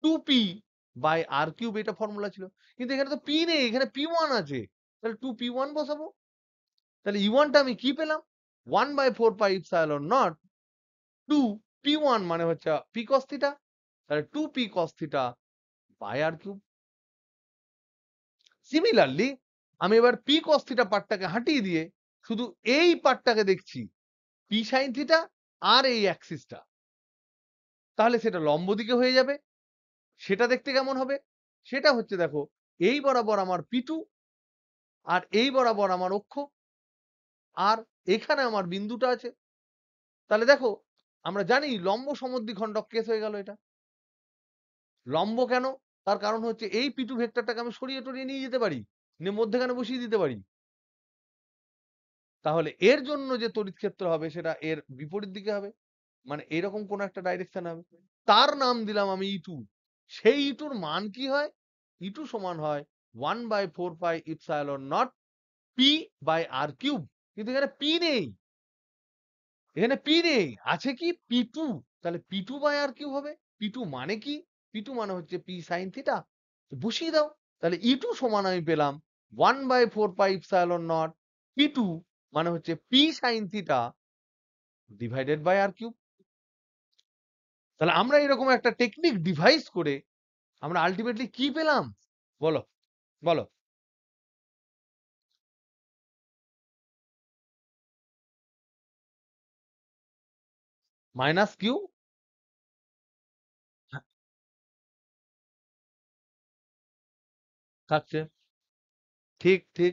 2p/r³ এটা ফর্মুলা ছিল। কিন্তু এখানে তো p নেই, এখানে P1 আছে। তাহলে 2p1 বসাবো। তাহলে E1 টা আমি কি পেলাম? 1/4πε0 2p1 মানে হচ্ছে p cos θ। তাহলে 2p cos θ/r³। সিমিলারলি আমি এবার p cos θ পার্টটাকে হাটিয়ে দিয়ে শুধু এই পার্টটাকে দেখছি p sin θ আর এই অ্যাক্সিসটা। তাহলে সেটা লম্ব দিকে হয়ে যাবে। সেটা দেখতে কেমন হবে? সেটা হচ্ছে দেখো, এই বরাবর আমার P2 আর এই বরাবর আমার অক্ষ, আর এখানে আমার বিন্দুটা আছে। তাহলে দেখো, আমরা জানি লম্ব সমদ্বিখণ্ডক কেস হয়ে গেল এটা। লম্ব কেন? তার কারণ হচ্ছে এই P2 ভেক্টরটাকে আমি সরিয়ে টরিয়ে নিয়ে যেতে পারি, নিয়ে মধ্যেখানে বসিয়ে দিতে পারি। তাহলে এর জন্য যে তড়িৎ ক্ষেত্র হবে সেটা এর বিপরীত দিকে হবে, মানে এরকম কোন একটা ডাইরেকশন হবে। তার নাম দিলাম আমি E2। সেই E2 র মান কি হয়? E2 সমান হয় 1/4πε0 p/r³। কিন্তু এখানে p নেই, এখানে p নেই, আছে কি P2। তাহলে P2/r³ হবে। P2 মানে কি? P2 মানে হচ্ছে p sin θ। বসিয়ে দাও। তাহলে E2 সমান আমি পেলাম 1/4πε0 P2 মানে হচ্ছে p sin θ divided by r³। তাহলে আমরা এরকম একটা টেকনিক ডিভাইস করে আমরা আলটিমেটলি কি পেলাম? বলো, বলো। মাইনাস কিউ থাকছে। ঠিক, ঠিক।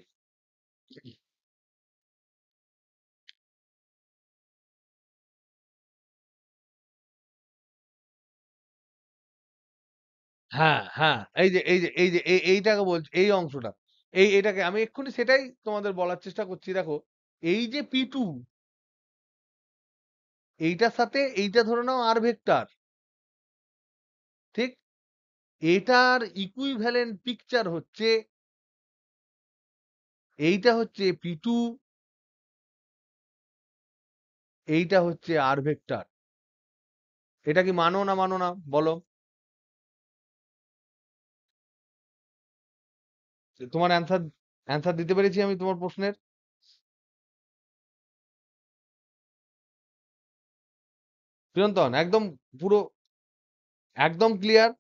হ্যাঁ, হ্যাঁ। এইটাকে বলছি, এই অংশটা। এটাকে আমি এক্ষুনি সেটাই তোমাদের বলার চেষ্টা করছি। দেখো, এই যে P2, এইটার সাথে এইটা ধরে নাও r ভেক্টর। ঠিক? এটার ইকুইভ্যালেন্ট পিকচার হচ্ছে এইটা হচ্ছে P2, এইটা হচ্ছে r ভেক্টর। এটা কি মানো না মানো না? বলো। তোমার অ্যান্সার দিতে পেরেছি আমি তোমার প্রশ্নের? চিরন্তন একদম পুরো একদম ক্লিয়ার?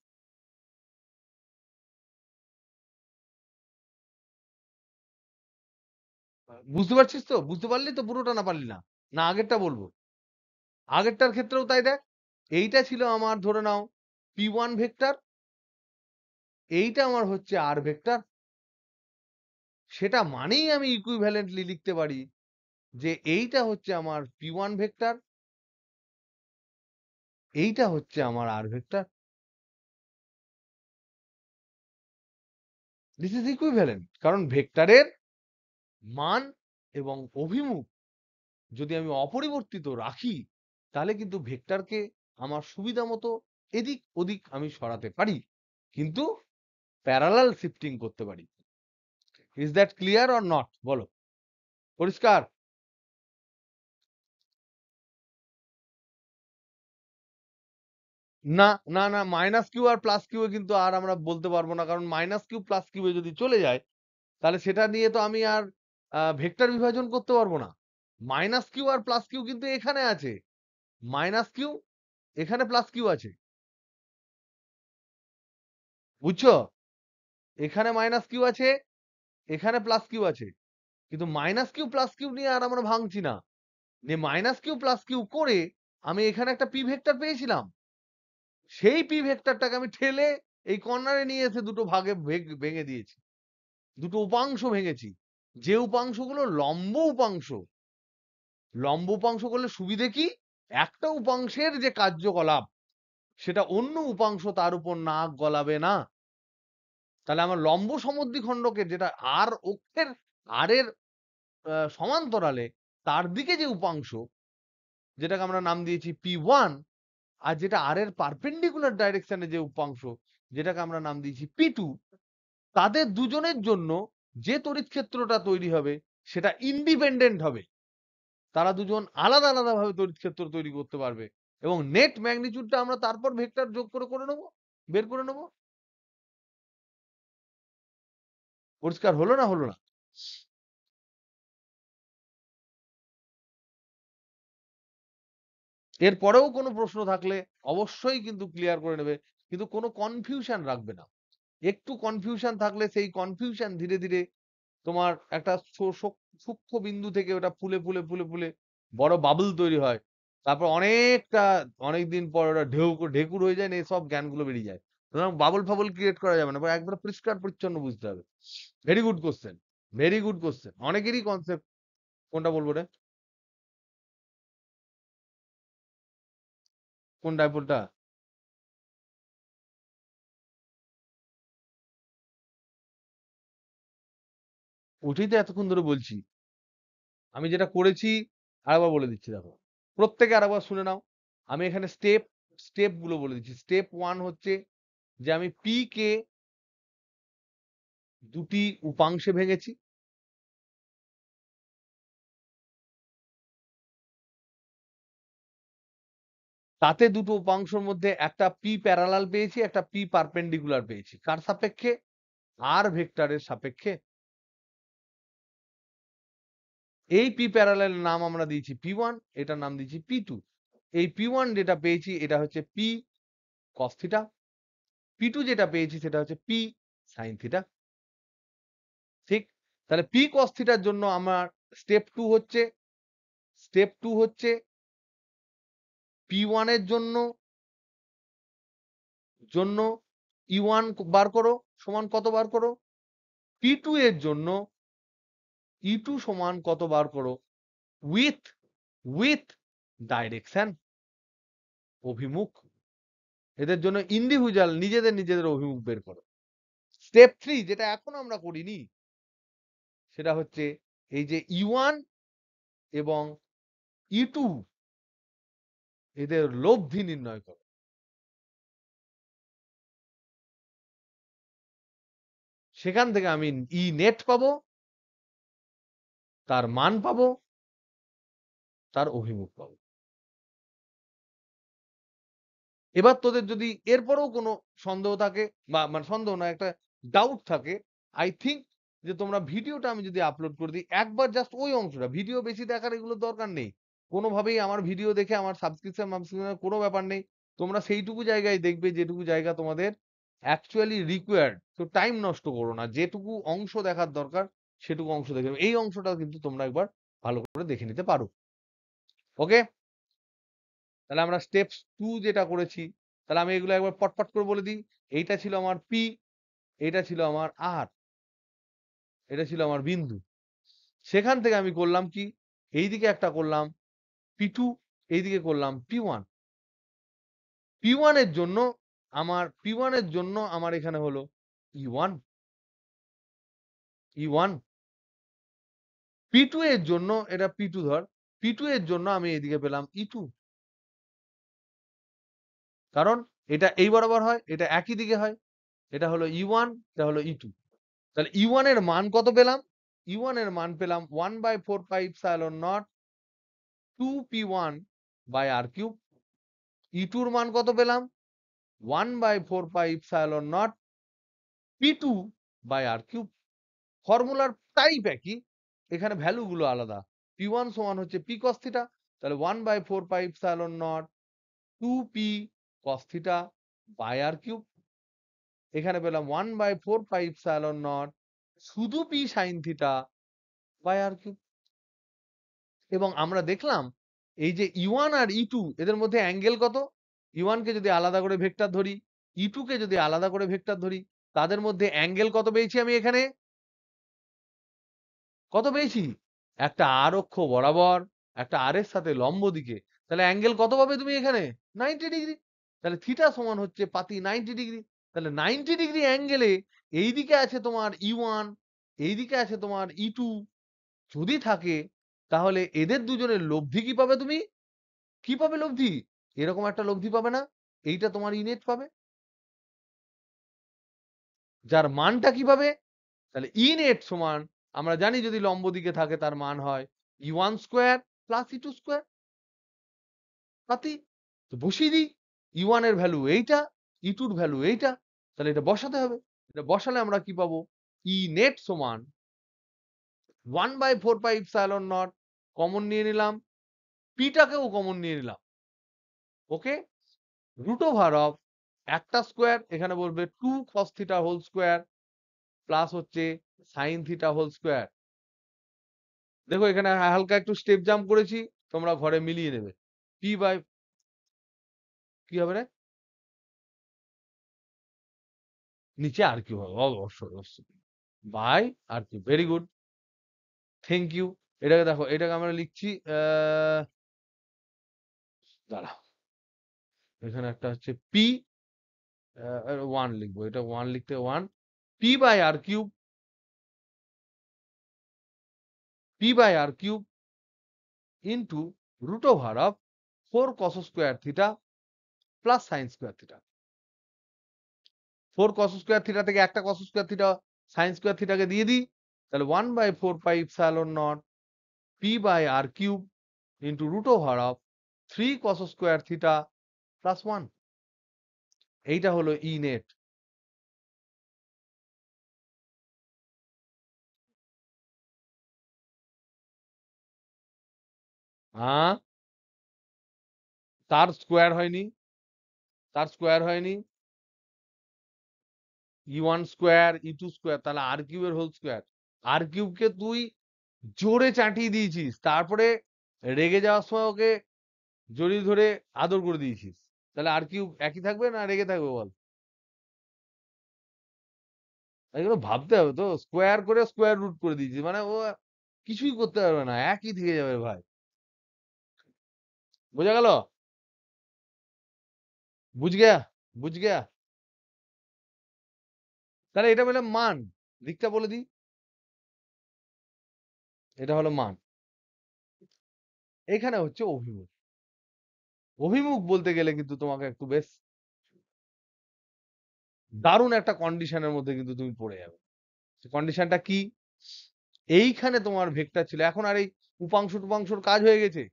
বুঝতে পারছিস তো? বুঝতে পারলি তো পুরোটা, না পারলি না? না আগেরটা বলবো? আগেরটার ক্ষেত্রেও তাই দেখ। এইটা ছিল আমার ধরে নাও P1 ভেক্টর, এইটা আমার হচ্ছে r ভেক্টর। সেটা মানেই আমি ইকুইভ্যালেন্টলি লিখতে পারি যে এইটা হচ্ছে আমার P1 ভেক্টর, এইটা হচ্ছে আমার r vector. This is equivalent. কারণ ভেক্টরের মান এবং অভিমুখ যদি আমি অপরিবর্তিত রাখি, তাহলে কিন্তু ভেক্টরকে আমার সুবিধা মতো এদিক ওদিক আমি সরাতে পারি, কিন্তু প্যারালাল শিফটিং করতে পারি। Is that clear or not? বলো। পরিষ্কার? না, না, না, minus Q R plus Q এ কিন্তু আর আমরা বলতে পারবো না, কারণ মাইনাস কিউ প্লাস কিউ এ যদি চলে যায়, তাহলে সেটা নিয়ে তো আমি আর ভেক্টর বিভাজন করতে পারবো না। Minus Q R plus Q কিন্তু এখানে আছে। মাইনাস কিউ, এখানে প্লাস কিউ আছে। বুঝছো? এখানে মাইনাস কিউ আছে, এখানে প্লাস কিউ আছে। কিন্তু মাইনাস কিউ প্লাস কিউ নিয়ে আর আমরা ভাঙছি না। মাইনাস কিউ প্লাস কিউ করে আমি এখানে একটা পি ভেক্টর পেয়েছিলাম। সেই পি ভেক্টরটাকে আমি ঠেলে এই কর্নারে নিয়ে এসে দুটো ভাগে ভেঙে দিয়েছি, দুটো উপাংশ ভেঙেছি। যে উপাংশগুলো লম্ব উপাংশ, লম্ব উপাংশ করলে সুবিধে কি? একটা উপাংশের যে কার্যকলাপ সেটা অন্য উপাংশ তার উপর নাক গলাবে না। তাহলে আমার লম্ব সমদ্বিখণ্ডকের যেটা আর অক্ষের আর এর সমান্তরালে তার দিকে যে উপাংশ, যেটাকে আমরা নাম দিয়েছি P1, আর যেটা আর এর পারপেন্ডিকুলার ডাইরেকশনে যে উপাংশ, যেটাকে আমরা নাম দিয়েছি P2, তাদের দুজনের জন্য যে তড়িৎ ক্ষেত্রটা তৈরি হবে সেটা ইন্ডিপেন্ডেন্ট হবে। তারা দুজন আলাদা আলাদা ভাবে তড়িৎ ক্ষেত্র তৈরি করতে পারবে এবং নেট ম্যাগনিটিউডটা আমরা তারপর ভেক্টর যোগ করে নেব, বের করে নেব। পরিষ্কার হলো না হলো না? এরপরেও কোনো প্রশ্ন থাকলে অবশ্যই কিন্তু ক্লিয়ার করে নেবে, কিন্তু কোনো কনফিউশন রাখবে না। একটু কনফিউশন থাকলে সেই কনফিউশন ধীরে ধীরে তোমার একটা সূক্ষ্ম বিন্দু থেকে ওটা ফুলে ফুলে ফুলে ফুলে বড় বাবল তৈরি হয়। তারপর অনেকটা অনেকদিন পর ওটা ঢেকুর হয়ে যায়, না সব জ্ঞানগুলো বেরিয়ে যায়। সুতরাং বাবল ফাবল ক্রিয়েট করা যাবে না, একবার পরিষ্কার পরিচ্ছন্ন বুঝতে হবে। Very good question, very good question. অনেকেরই কনসেপ্ট। কোনটা বলবো রে? কোন ডাইপোলটা? ওটাই তো এতক্ষণ ধরে বলছি। আমি যেটা করেছি আরেকবার বলে দিচ্ছি, দেখো প্রত্যেকে আরেকবার শুনে নাও। আমি এখানে স্টেপ গুলো বলে দিচ্ছি। স্টেপ 1 হচ্ছে যে আমি পি কে দুটি উপাংশে ভেঙেছি। তাতে দুটো উপাংশের মধ্যে একটা পি প্যারালাল পেয়েছি, একটা পি পারপেন্ডিকুলার পেয়েছি। কার সাপেক্ষে? আর ভেক্টরের সাপেক্ষে। এই পি প্যারালাল নাম আমরা দিয়েছি P1, এটার নাম দিয়েছি P2। এই P1 যেটা পেয়েছি এটা হচ্ছে P cos থিটা, P2 যেটা পেয়েছি সেটা হচ্ছে P sin থিটা। ঠিক? তাহলে P cos থিটার জন্য আমার স্টেপ 2 হচ্ছে P1 এর জন্য E1 বার করো, সমান কত বার করো? P2 এর জন্য E2 সমান কত বার করো? উইথ ডাইরেকশন, অভিমুখ। এদের জন্য ইন্ডিভিজুয়াল নিজেদের অভিমুখ বের করো। স্টেপ 3 যেটা এখন আমরা করিনি, সেটা হচ্ছে এই যে E1 এবং E2 এদের লব্ধি নির্ণয় করো। সেখান থেকে আমি ই নেট পাবো, তার মান পাবো, তার অভিমুখ পাবো। এবার তোদের যদি এরপরেও কোনো সন্দেহ থাকে, বা মানে সন্দেহ না, একটা ডাউট থাকে, আই থিঙ্ক যে তোমরা ভিডিওটা আমি যদি আপলোড করে দিই, একবার জাস্ট ওই অংশটা, ভিডিও বেশি দেখার এগুলোর দরকার নেই। কোনোভাবেই আমার ভিডিও দেখে আমার সাবস্ক্রিপশন কোনো ব্যাপার নেই। তোমরা সেইটুকু জায়গায় দেখবে যেটুকু জায়গা তোমাদের অ্যাকচুয়ালি রিকোয়ার্ড। তো টাইম নষ্ট করো না, যেটুকু অংশ দেখার দরকার সেটুকু অংশ দেখে এই অংশটা কিন্তু তোমরা একবার ভালো করে দেখে নিতে পারো। ওকে, তাহলে আমরা স্টেপস 2 যেটা করেছি, তাহলে আমি এগুলো একবার পটপট করে বলে দিই। এইটা ছিল আমার পি, এটা ছিল আমার আর, এটা ছিল আমার বিন্দু। সেখান থেকে আমি করলাম কি, এইদিকে একটা করলাম P2, এইদিকে করলাম P1। P1 এর জন্য আমার এখানে হলো E1, E1। P2 এর জন্য এটা P2 ধর, P2 এর জন্য আমি এদিকে পেলাম E2। কারণ এটা এই বরাবর হয়, এটা একই দিকে হয়। এটা হলো E1, এটা হলো E2। তাহলে E1 এর মান কত পেলাম? E1 এর মান পেলাম 1/4 pi epsilon naught 2P1 by R cube. E2 এর মান কত পেলাম? 1/4 pi epsilon naught P2 by R cube. ফর্মুলার টাইপ একই, এখানে ভ্যালু গুলো আলাদা। P1 সমান হচ্ছে P cos থিটা, তাহলে 1/4 pi epsilon naught 2P cos theta by R cube. এখানে পেলাম 1/4 পাই এপসাইলন নট শুধু P sin theta by R cube. এবং আমরা দেখলাম এই যে E1 আর E2 এদের মধ্যে অ্যাঙ্গেল কত? E1 কে যদি আলাদা করে ভেক্টর ধরি, E2 কে যদি আলাদা করে ভেক্টর ধরি, তাদের মধ্যে অ্যাঙ্গেল কত পেয়েছি আমি এখানে? কত পেয়েছি? একটা আর অক্ষ বরাবর, একটা আর এর সাথে লম্ব দিকে। তাহলে অ্যাঙ্গেল কত পাবে তুমি এখানে? 90 ডিগ্রি। তাহলে থিটা সমান হচ্ছে পাতি 90 ডিগ্রি। তাহলে 90 ডিগ্রি অ্যাঙ্গেলে এইদিকে আছে তোমার E1, এইদিকে আছে তোমার E2, যদি থাকে তাহলে এদের দুজনের লব্ধি কি পাবে তুমি? কি পাবে লব্ধি? এরকম একটা লব্ধি পাবে না? এইটা তোমার ইনেট পাবে। যার মানটা কি পাবে? তাহলে ইনেট সমান, আমরা জানি যদি লম্ব দিকে থাকে তার মান হয় E1 square plus E2 square. পাতি তো বসিয়ে দিই। E1 এর ভ্যালু এইটা, E2 এর ভ্যালু এইটা, তাহলে এটা বসাতে হবে। এটা বসালে আমরা কি পাবো? ই নেট সমান 1/4πε0, কমন নিয়ে নিলাম, পিটাকেও কমন নিয়ে নিলাম। ওকে, রুট ওভার অফ একটা স্কোয়ার, এখানে বলবে 2 cos theta whole square plus হচ্ছে সাইন থিটা হোল স্কোয়ার। দেখো এখানে হালকা একটু স্টেপ জাম্প করেছি, তোমরা ঘরে মিলিয়ে নেবে। পি বাই কি হবে রে? নিচে আর কি হবে? অবশ্যই অবশ্যই বাই আর কি। Very good, thank you. এটাকে দেখো, এটাকে আমরা লিখছি দাঁড়া, এখানে একটা হচ্ছে পি 1 লিখবো, এটা 1 লিখতে 1 P by R cube, P by R cube into root over of 4 cos square theta plus sine square theta. 4 cos square theta থেকে একটা cos square theta sine square থিটাকে দিয়ে দিই, তাহলে 1/4πε0 P by R cube into root over of 3 cos square theta plus 1। এইটা হলো ই net. হ্যাঁ, তার স্কোয়ার হয়নি, তার স্কোয়ার হয়নি। E1 স্কোয়ার E2 স্কোয়ার, তাহলে আর কিউবের হোল স্কোয়ার। আর কিউবকে তুই জোরে চাটিয়ে দিয়েছিস, তারপরে রেগে যাওয়ার সময় ওকে জড়িয়ে ধরে আদর করে দিয়েছিস, তাহলে আর কিউব একই থাকবে না রেগে থাকবে বল? এগুলো ভাবতে হবে তো, স্কোয়ার করে স্কোয়ার রুট করে দিয়েছিস মানে ও কিছুই করতে পারবে না, একই থেকে যাবে ভাই। বোঝা গেল? বুঝ গেয়া, বুঝ গেয়া। তাহলে এটা বলে মান, দিকটা বলে দিই, এটা হলো মান। এখানে হচ্ছে অভিমুখ। অভিমুখ বলতে গেলে কিন্তু তোমাকে একটু বেশ দারুণ একটা কন্ডিশনের মধ্যে কিন্তু তুমি পড়ে যাবে। কন্ডিশনটা কি? এইখানে তোমার ভেক্টর ছিল, এখন আর এই উপাংশ টুপাংশর কাজ হয়ে গেছে।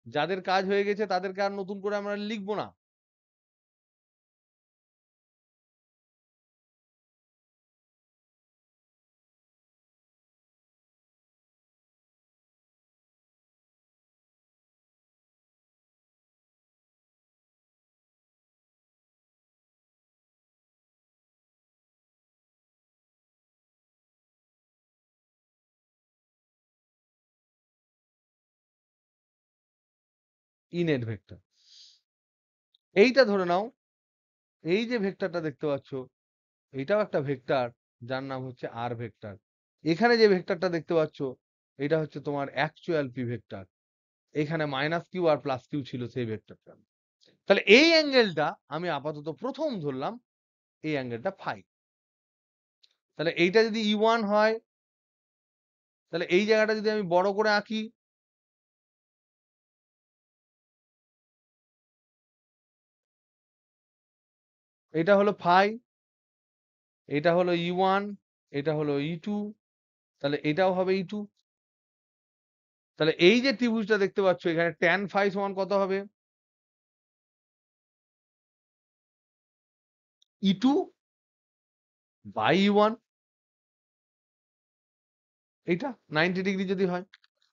যাদের কাজ হয়ে গেছে তাদেরকে আর নতুন করে আমরা লিখবো না। ইনেট ভেক্টর, এইটা ধরে নাও, এই যে ভেক্টরটা দেখতে পাচ্ছ, এটাও একটা ভেক্টর, যার নাম হচ্ছে আর ভেক্টর। এখানে যে ভেক্টরটা দেখতে পাচ্ছ, এটা হচ্ছে তোমার অ্যাকচুয়াল পি ভেক্টর। এখানে minus Q R plus Q ছিল সেই ভেক্টরটা। তাহলে এই অ্যাঙ্গেলটা আমি আপাতত প্রথম ধরলাম, এই অ্যাঙ্গেলটা ফাই। তাহলে এইটা যদি E1 হয়, তাহলে এই জায়গাটা যদি আমি বড় করে আঁকি, এটা হলো ফাই, এটা হলো E1, এটা হলো E2, তাহলে এটাও হবে E2। তাহলে এই যে ত্রিভুজটা দেখতে পাচ্ছ, এখানে tan ফাই সমান কত হবে? E2 বাই E1, এইটা 90 ডিগ্রি যদি হয়।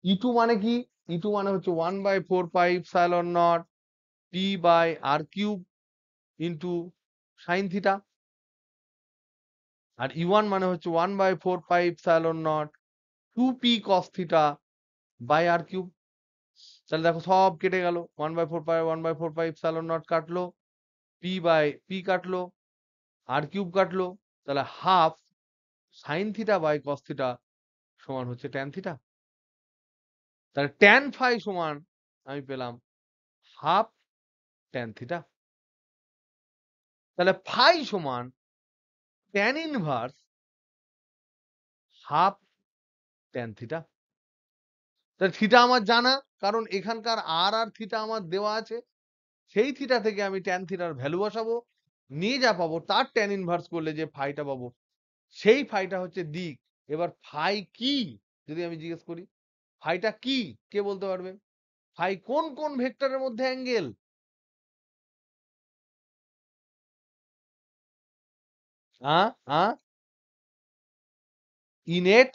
E2 মানে কি? E2 মানে হচ্ছে 1/4πε0 P by R cube into sine theta, আর E1 মানে হচ্ছে 1/4πε0 2p cos theta by R cube. তাহলে দেখো সব কেটে গেল, 1/4π কাটলো, পি কাটলো, আর কিউব কাটলো, তাহলে half sine theta by cos theta সমান হচ্ছে ট্যান থিটা। তাহলে ট্যান ফাই সমান আমি পেলাম হাফ ট্যান থিটা। তাহলে ফাই সমান tan inverse half tan theta. তাহলে থিটা আমার জানা, কারণ এখানকার আর থিটা আমার দেওয়া আছে। সেই থিটা থেকে আমি ট্যান থিটার ভ্যালু বসাবো, নিয়ে যা পাবো তার ট্যান ইনভার্স করলে যে ফাইটা পাবো, সেই ফাইটা হচ্ছে দিক। এবার ফাই কি যদি আমি জিজ্ঞেস করি, ফাইটা কি কে বলতে পারবে? ফাই কোন কোন ভেক্টরের মধ্যে অ্যাঙ্গেল? ইনেট,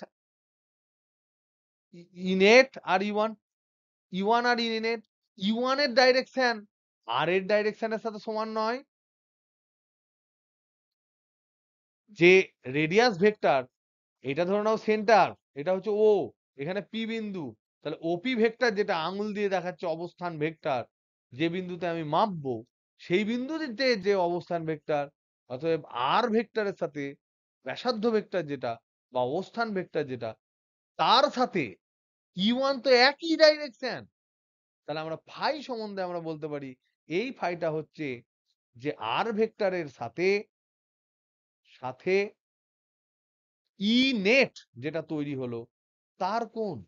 ইনেট আর ইওয়ান, ইওয়ান আর ইনেট। ইওয়ান এর ডাইরেকশন আর এর ডাইরেকশনের সাথে সমান নয়। যে রেডিয়াস ভেক্টর, এটা ধরে নাও সেন্টার, এটা হচ্ছে ও, এখানে পি বিন্দু, তাহলে ওপি ভেক্টর যেটা আঙুল দিয়ে দেখাচ্ছে অবস্থান ভেক্টর, যে বিন্দুতে আমি মাপবো, সেই বিন্দুতে যে অবস্থান ভেক্টর, অতএব আর ভেক্টরের সাথে ব্যাসার্ধ ভেক্টর যেটা বা অবস্থান ভেক্টর যেটা, তার সাথে ই1 তো একই ডাইরেকশন। তাহলে আমরা ফাই সম্বন্ধে আমরা বলতে পারি এই ফাইটা হচ্ছে যে আর ভেক্টরের সাথে সাথে ই নেট যেটা তৈরি হলো তার কোণ।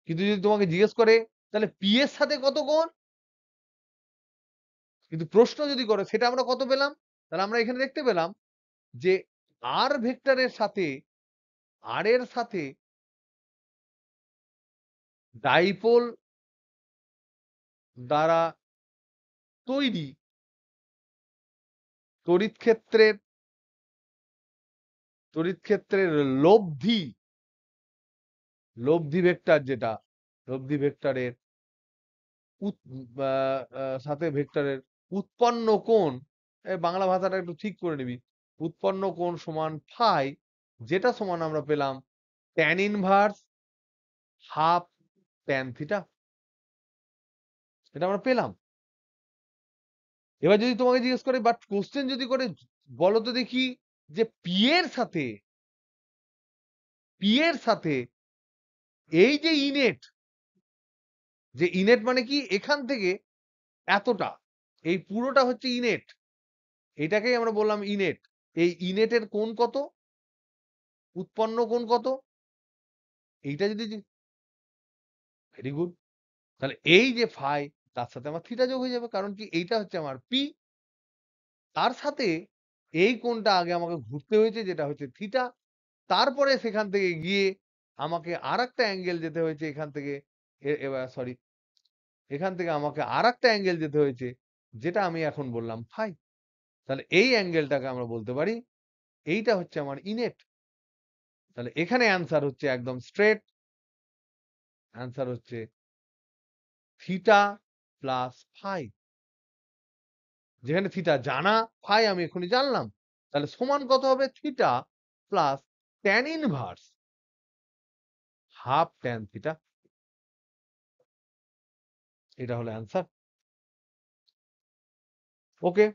কিন্তু যদি তোমাকে জিজ্ঞেস করে তাহলে পি এর সাথে কত কোণ, কিন্তু প্রশ্ন যদি করে সেটা আমরা কত পেলাম, তাহলে আমরা এখানে দেখতে পেলাম যে আর ভেক্টরের সাথে আর এর সাথে ডাইপোল দ্বারা তৈরি তড়িৎ ক্ষেত্রের লব্ধি, লব্ধি ভেক্টর যেটা, লব্ধি ভেক্টরের সাথে ভেক্টরের উৎপন্ন কোণ, বাংলা ভাষাটা একটু ঠিক করে নিবি, উৎপন্ন কোণ সমান ফাই, যেটা সমান আমরা পেলাম tan inverse half tan theta. এটা আমরা পেলাম। এবার যদি তোমাকে জিজ্ঞেস করে বাট কোশ্চেন যদি করে বলো তো দেখি যে পি এর সাথে এই যে ইনেট, যে ইনেট মানে কি এখান থেকে এতটা, এই পুরোটা হচ্ছে ইনেট, এটাকেই আমরা বললাম ইনেট। এই ইনেটের কোণ কত, উৎপন্ন কোণ কত, এইটা যদি, ভেরি গুড। তাহলে এই যে ফাই, তার সাথে আমার থিটা যোগ হয়ে যাবে, কারণ কি এইটা হচ্ছে আমার পি, তার সাথে এই কোণটা আগে আমাকে ঘুরতে হয়েছে যেটা হচ্ছে থিটা, তারপরে সেখান থেকে গিয়ে আমাকে আর একটা অ্যাঙ্গেল যেতে হয়েছে এখান থেকে, এবার সরি, এখান থেকে আমাকে আর একটা অ্যাঙ্গেল যেতে হয়েছে যেটা আমি এখন বললাম ফাই। তাহলে এই অ্যাঙ্গেলটাকে আমরা বলতে পারি এইটা হচ্ছে আমার ইনেট। তাহলে এখানে অ্যান্সার হচ্ছে একদম স্ট্রেট, অ্যান্সার হচ্ছে থিটা প্লাস ফাই। যেখানে থিটা জানা, ফাই আমি এখনই জানলাম, তাহলে সমান কত হবে theta plus tan inverse half tan theta. এটা হলো অ্যান্সার। ওকে,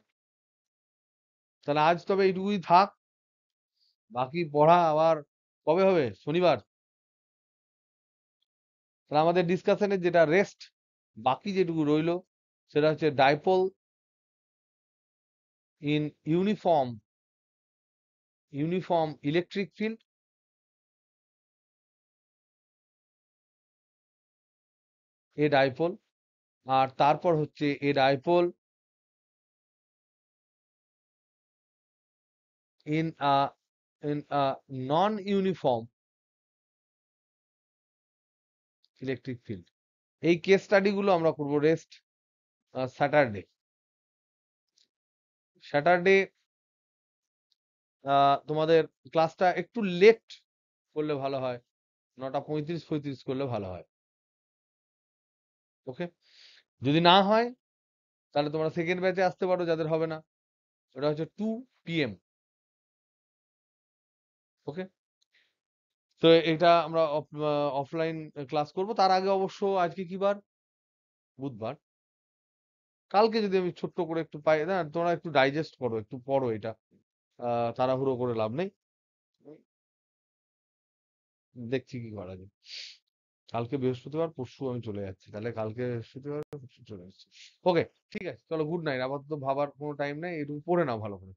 তাহলে আজ তবে এইটুকুই থাক, বাকি পড়া আবার কবে হবে? শনিবার। তাহলে আমাদের ডিসকাশনের যেটা রেস্ট বাকি যেটুকু রইলো সেটা হচ্ছে dipole in uniform electric field, a dipole, আর তারপর হচ্ছে a dipole in a non uniform electric field. এই কেস স্টাডি গুলো আমরা করবো রেস্ট স্যাটারডে। স্যাটারডে তোমাদের ক্লাসটা একটু লেট করলে ভালো হয়, 9:35 করলে ভালো হয়। ওকে, যদি না হয় তাহলে তোমরা সেকেন্ড ব্যাচে আসতে পারো যাদের হবে না, ওটা হচ্ছে 2 PM। ওকে, তো এটা আমরা অফলাইন ক্লাস করব। তার আগে অবশ্য আজকে কি বার? বুধবার। কালকে যদি আমি ছোট্ট করে একটু পাই না, তোমরা একটু ডাইজেস্ট করো, একটু পড়ো এটা, তাড়াহুড়ো করে লাভ নেই। দেখছি কি করা যায়। কালকে বৃহস্পতিবার, পরশু আমি চলে যাচ্ছি, তাহলে কালকে বৃহস্পতিবার পরশু চলে যাচ্ছি। ওকে, ঠিক আছে, চলো গুড নাইট। আপাতত ভাবার কোনো টাইম নেই, একটু পড়ে নাও ভালো করে।